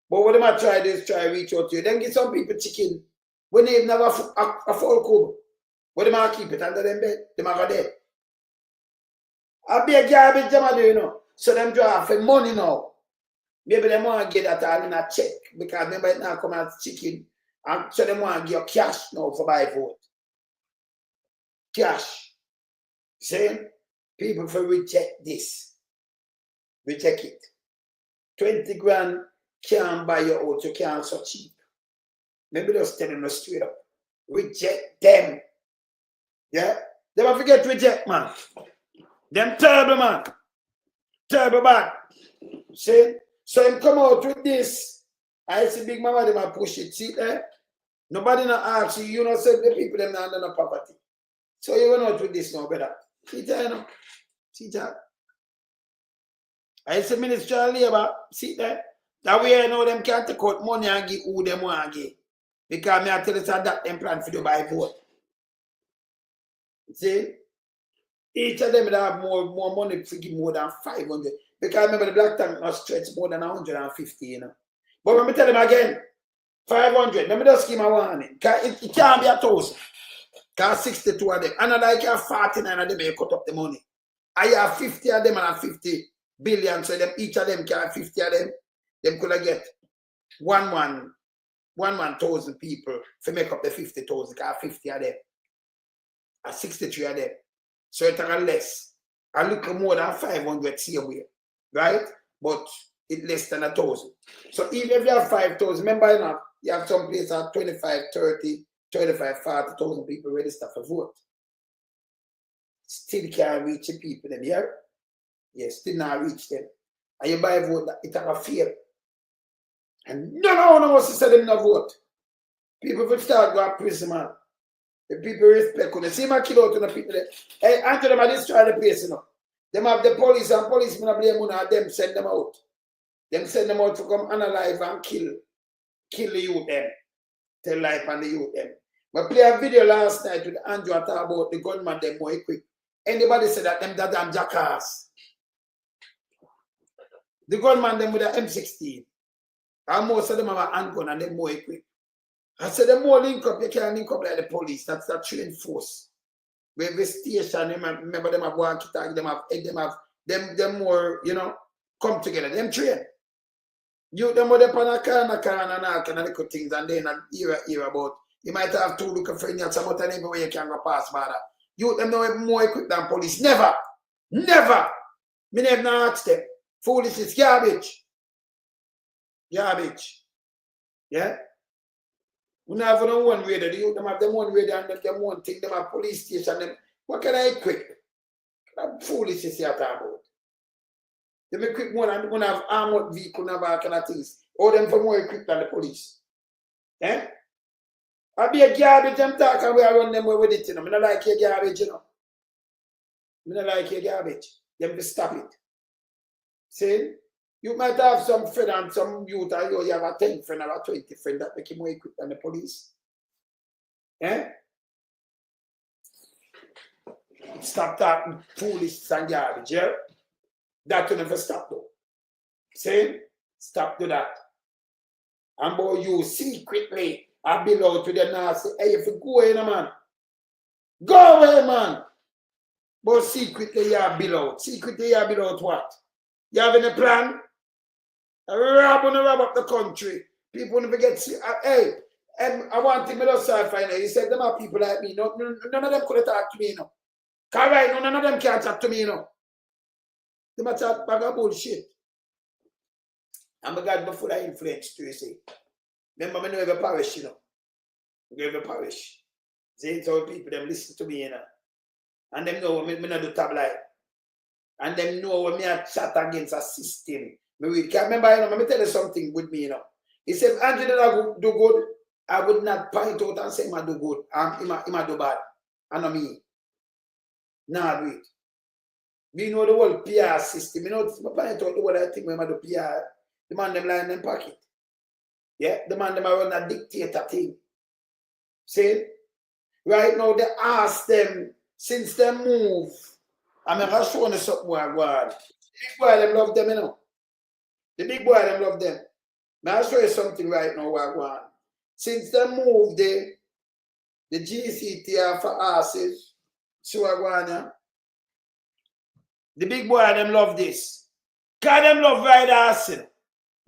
But what they might try is try to reach out to you. Then get some people chicken. When they never a full cover, what they might keep it under them bed, they might go there. I be a garbage them do, you know. So them draw for money now. Maybe they want to get that all in a check because remember it now come out chicken. And so they want to give cash now for buy vote. Cash. See? People for reject this. Reject it. 20 grand can't buy your out, you can't so cheap. Maybe just tell them straight up. Reject them. Yeah? They don't forget to reject, man. Them terrible, man. Terrible bad. See? So him come out with this. I see big mama, they might push it. See there? Nobody not ask you, you know, say the people them not under no property. So you went out with this now, brother. See there, you know? See there? I see Ministerial Labor, see there? That way I know them can't take out money and give who them want to give. Because me I tell you that them plan for the buy vote. See? Each of them will have more money to give more than 500. Because remember the black tank must stretch more than 150, you know. But let me tell them again, 500. Let me just give my warning. It can't be 1,000. Because 62 of them. And I like have 49 of them, you cut up the money. I have 50 of them and I have 50 billion. So them each of them can have 50 of them. Them could get 1,000 people to make up the 50,000. Because 50 of them. And 63 of them. So it's a less. A little more than 500 same way. Right? But it's less than 1,000. So even if you have 5,000, remember you have some places at 25, 30, 35, 40,000 people register for vote. Still can't reach the people them here. Yes, still not reach them. And you buy a vote, it have a fail. And no one wants to say them no vote. People will start going to prison, man. The people respect you. See my kill out to the people there. Hey, Andrew, them are destroy the place, you know. Them have the police and policemen are blame on them, send them out. Them send them out to come analyze and kill the youth them. Tell life and the youth them. But play a video last night with Andrew talk about the gunman them more quick. Anybody said that them that damn jackass. The gunman them with the M16. And most of them have a handgun and them more equipped. I said the more link up, you can link up like the police. That's that trained force. Where the station, remember them have walkie-talkie, them more, you know, come together. Them train. You them with them on a car and all kind of little things and then an era about. You might have two little friends and some other neighbor where you can go past by that. You them know more equipped than police. Never. Never. Me never not ask them. Foolishness, garbage. Garbage. Yeah? We have no one radar. The youth them have them one radar and them one thing, them have police station, them. What can I equip? That foolishness you talk about. Them equipped more than one have armored vehicle and all kind of things. All them for more equipped than the police. Eh? I be a garbage them talk and we are run them with it, you know. I don't like your garbage, you know. I don't like your garbage. Them to stop it. See? You might have some friend and some youth and you have a 10 friend or a 20 friend that make him more equipped than the police. Eh? Stop talking foolish and garbage, yeah? That will never stop though. See? Stop do that. And boy, you secretly I below to the nasty. Hey, if you go away, man. Go away, man. But secretly you are below. Secretly you are below what? You have any plan? Rob up the country. People never get see. Hey, I want to me to start finding. He said them are people like me. No, none of them could talk to me, you know. Cause right now, none of them can talk to me, you know. They might talk bag of bullshit. And my God, but full of influence too, you see. Remember, I know every parish, you know. Every parish. They tell people, them listen to me, you know. And them know me not do tabloid. And them know when me a chat against a system. Me can remember, you know, let me tell you something with me, you know. He said, Andrew did I do good, I would not point out and say I do good. I do bad. I know me. Nah, do it. Me know the whole PR system. You know, I point out the whole I think when I do PR. The man them line in them pocket. Yeah, the man them run a dictator thing. See? Right now they ask them, since they move, I'm going to show you something more. The big boy them love them, you know. The big boy them love them. Now I'll show you something right now, Wagwan. Since they moved the GCT for asses, see Wagwan, yeah? The big boy them love this. Because them love ride asses.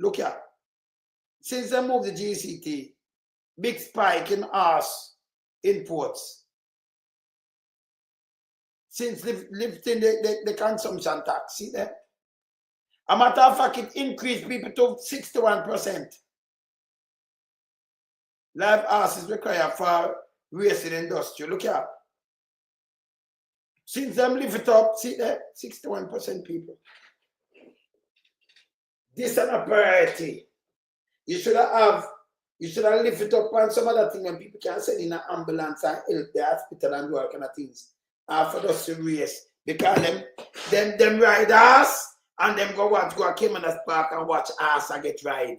Look here. Since they moved the GCT, big spike in ass imports. Since lifting the consumption tax, see there? A matter of fact, it increased people to 61%. Live ass is required for racing industry. Look here. Since them lift it up, see there? 61% people. This is an priority. You should have lift it up on some other thing when people can send in an ambulance and help the hospital and do all kind of things. For us to race. Because them ride ass and them go a Cayman's Park and watch ass and get ride.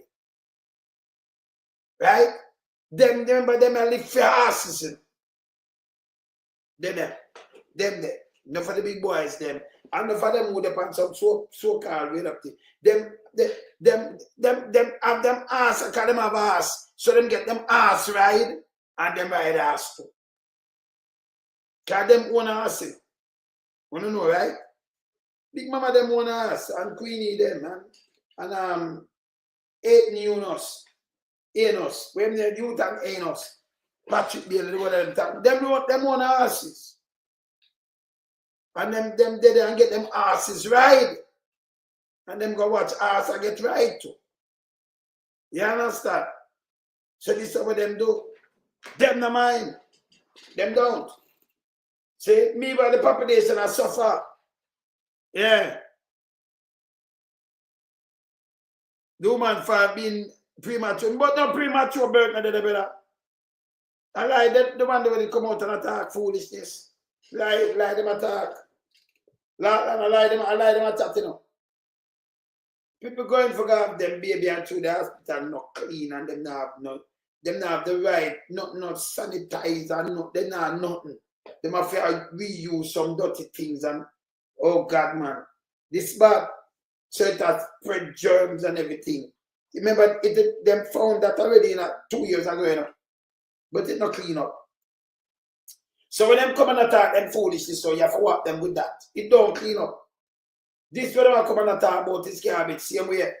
Right? Them live for asses. Them. Enough for the big boys, them. And enough for them who depend some so-called way up there. Them have them ass, because them have ass. So them get them ass ride and them ride ass too. Because them own ass. You know, right? Big Mama them own ass and Queenie them and 8 Enos. When they youth and Enos. Patrick Bailey, them own asses. And them dead and get them asses right. And them go watch ass and get right too. You understand? So this is what them do. Them no mind. Them don't. See, me by the population I suffer. Yeah. The woman for being premature. But not premature birth, no, better. I like the one when they come out and attack foolishness. Lie them attack. Lie them attack, you know. People going for have them baby and through the hospital not clean and them not have the right, not sanitizer, them not nothing. Them have to reuse some dirty things and oh God man, this bad. So it has spread germs and everything. Remember them found that already 2 years ago, you know. But it not clean up. So when them come and attack them foolishness, so you have to walk them with that. It don't clean up. This what them come and attack about is garbage, same way.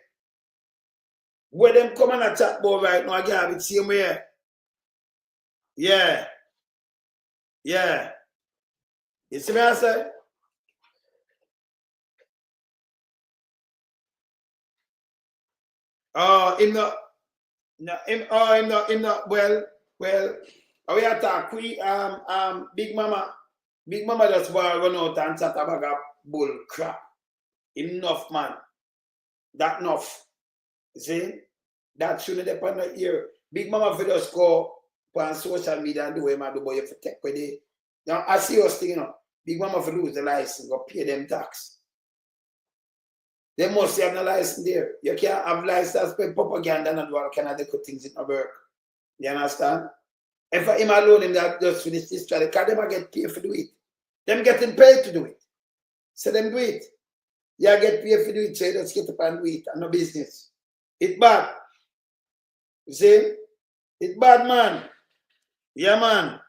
When them come and attack about right now, garbage, same way. Yeah. Yeah. You see what I say? Oh, him not well, we attack Big Mama just want to run out and chat a bag of bull crap. Enough man. That enough. See? That shouldn't depend on here. Big Mama for just go on social media and do what you do, but you have to take with it. Now, I see us thing, you know. Big Mama for lose the license, go pay them tax. They must have no license there. You can't have license for propaganda and do all kind of good things in the work. You understand? If him alone, him that just finish this trial, because them get paid for do it. Them getting paid to do it. So them do it. You get paid for do it, so you just get up and do it and no business. It's bad. You see? It's bad, man. Yeah, man.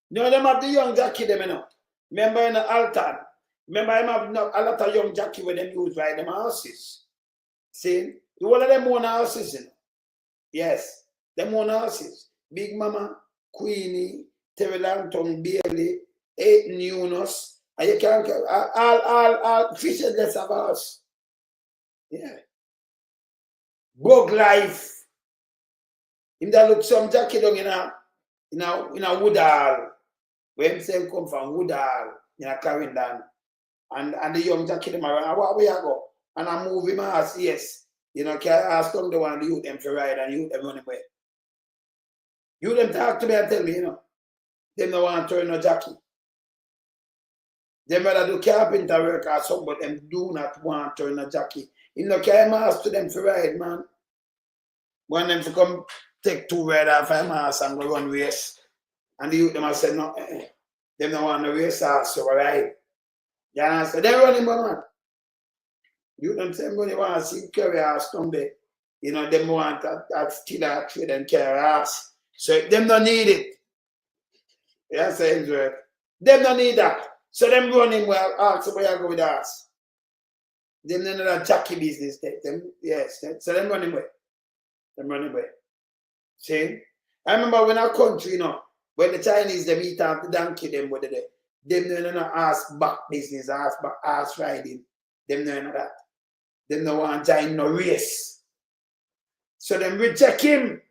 You know, them have the young Jackie, them, you know. Remember in the altar. Remember, I have a lot of young Jackie when them use ride them horses. See? The whole of them own horses, you know. Yes. Them own horses. Big Mama, Queenie, Terry Langton, Bailey, Aiton Eunice. And you can't all fishes less of us. Yeah. Bug life. Him that look some Jackie down in a Woodall. Where himself come from Woodall, in a Clarendon. And the young Jackie them around, where you go? And I move him as yes. You know, can I ask them the one the youth them to ride and youth them run away. You them talk to me and tell me, you know. Them don't want to turn no Jackie. Them rather do carpenter work or something, but them do not want to turn a Jackie. You know, can I ask to them to ride, man? Want them to come take 2 ride off a mass and go run race. And the youth them have said, no, them don't want to race us, so ride. You understand? They run him, man. You them say when you want to see carry ass someday, you know, them want that still a trade and carry ass. So them don't need it. Yeah, say right. Them don't need that. So them run him well, ask where you go with us. Them don't know that Jackie business. Them, yes, so them run him away. Them run away. See? I remember when our country, you know, when the Chinese them eat up the donkey, them what they do. Them don't know ass back business, ass riding. Them don't know that. Them no want to join no race. So them reject him.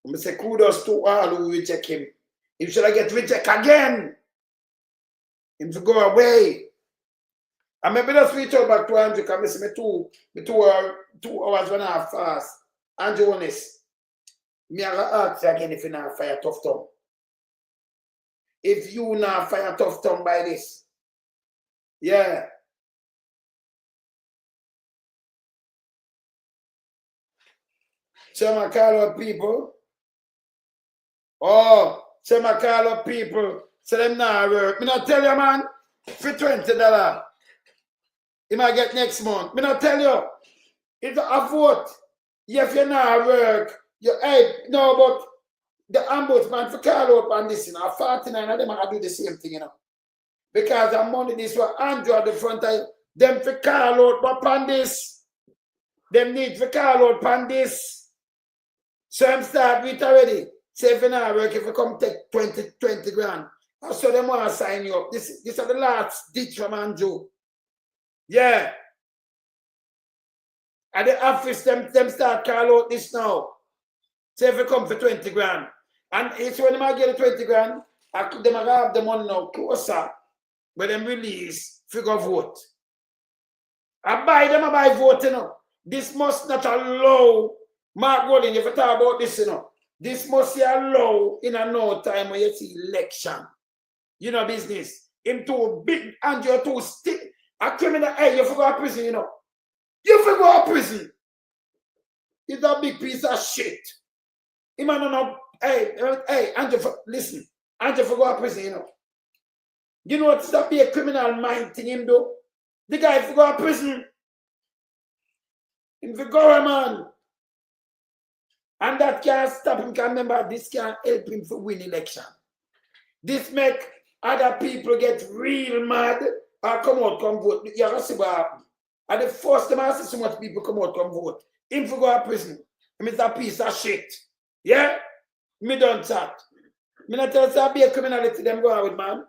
I say kudos to all who reject him. He should get rejected again. Him to go away. And maybe just reach out back to Andrew because I say me 2 hours when I fast. Andrew Holness. Me I ask you again if you not fire Tufton. If you not fire Tufton by this. Yeah. So I call up people. Oh, so I call up people. So them not work. Me not tell you, man, for $20. You might get next month. Me not tell you. It's a vote. If you not work, you no, but the ombudsman for call up on this, you know, 49 of them are do the same thing, you know. Because I'm money this one, Andrew at the front of them for call out upon this. Them need for call out upon this. So I'm start with already. Say if you not work, if you come take 20 grand. So them want to sign you up. This is the last ditch from Andrew. Yeah. At the office, them start call out this now. Say if you come for 20 grand. And it's when I get the 20 grand, them have the money now closer. When them release, figure vote. I buy vote, you know. This must not allow Mark Golden, if you talk about this, you know, this must allow in a no time when you see election. You know, business. Him too big and you're too stick. A criminal, hey, you forgot to prison, you know. You forgot to prison. It's a big piece of shit. Him and no, hey, Andrew, listen. Andrew forgot to prison, you know. You know what's that be a criminal mind thing him do? The guy forgot to prison. Him forgot, man. And that can't stop him. Can remember, this can't help him to win election. This make other people get real mad or come vote. You have to see what happens. And the first time I see so much people come vote. Him for go to prison. Him is a piece of shit. Yeah? Me don't chat. Me not tell you be a criminality them go out with, man.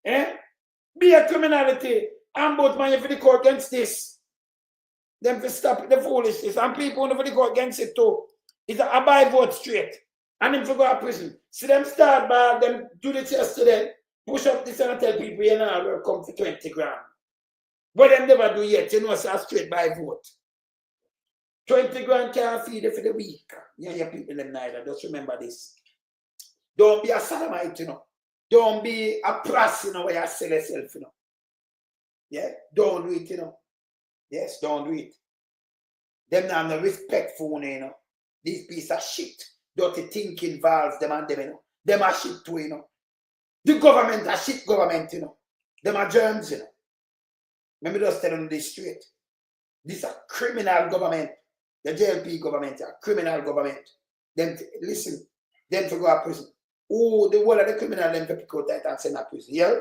Eh? Be a criminality. And both man, if they go against this. Them to stop the foolishness. And people who go against it too. It's a buy vote straight. And him to go to prison. See them start by them do this yesterday. Push up this and tell people you know will come for 20 grand. But them never do yet, you know, it's a straight by vote. 20 grand can't feed you for the week. You know, your people them neither. Just remember this. Don't be a sodomite, you know. Don't be a press, you know, where you sell yourself, you know. Yeah? Don't do it, you know. Yes, don't do it. Them not no respect for you know. These piece of shit. Dirty thinking valves, them and them, you know. Them are shit too, you know. The government are shit government, you know. Them are germs, you know. Let me just tell them this straight. This is a criminal government. The JLP government, a criminal government. Them, listen, them to go to prison. Oh, the whole of the criminal, them to pick out that and send to prison. Yeah?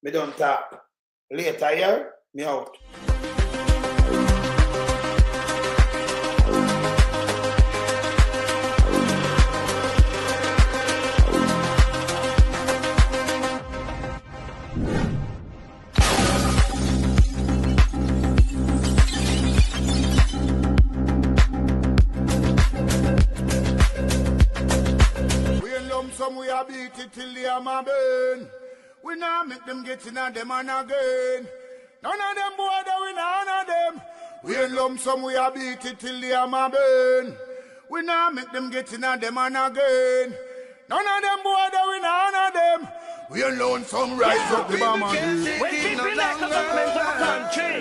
Me don't talk. Later, yeah? Me out. We are beat it till the hammer burn. We now make them get in on them and again. None of them boy that we none of them. We in lump sum we are beat it till the hammer burn. We now make them get in on them and again. None of them boy that we none of them. We alone some rise up the bomb and do. When people like the government of a country,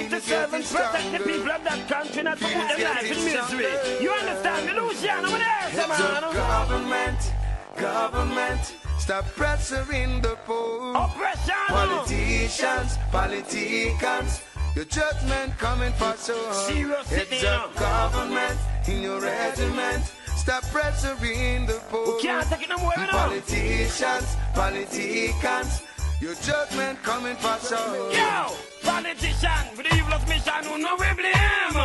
if the servants protect the people of that country, not to put their life in misery. You understand? You lose your over there, man. Government, stop pressuring the poor. Oppression. Politicians, your judgment coming for sure. Serious It's a government in your regiment. Stop pressuring the poor. We can't take it no more, you know. Politicians, your judgment coming for sure. Yo, politician, for the evilest mission, who know we blame.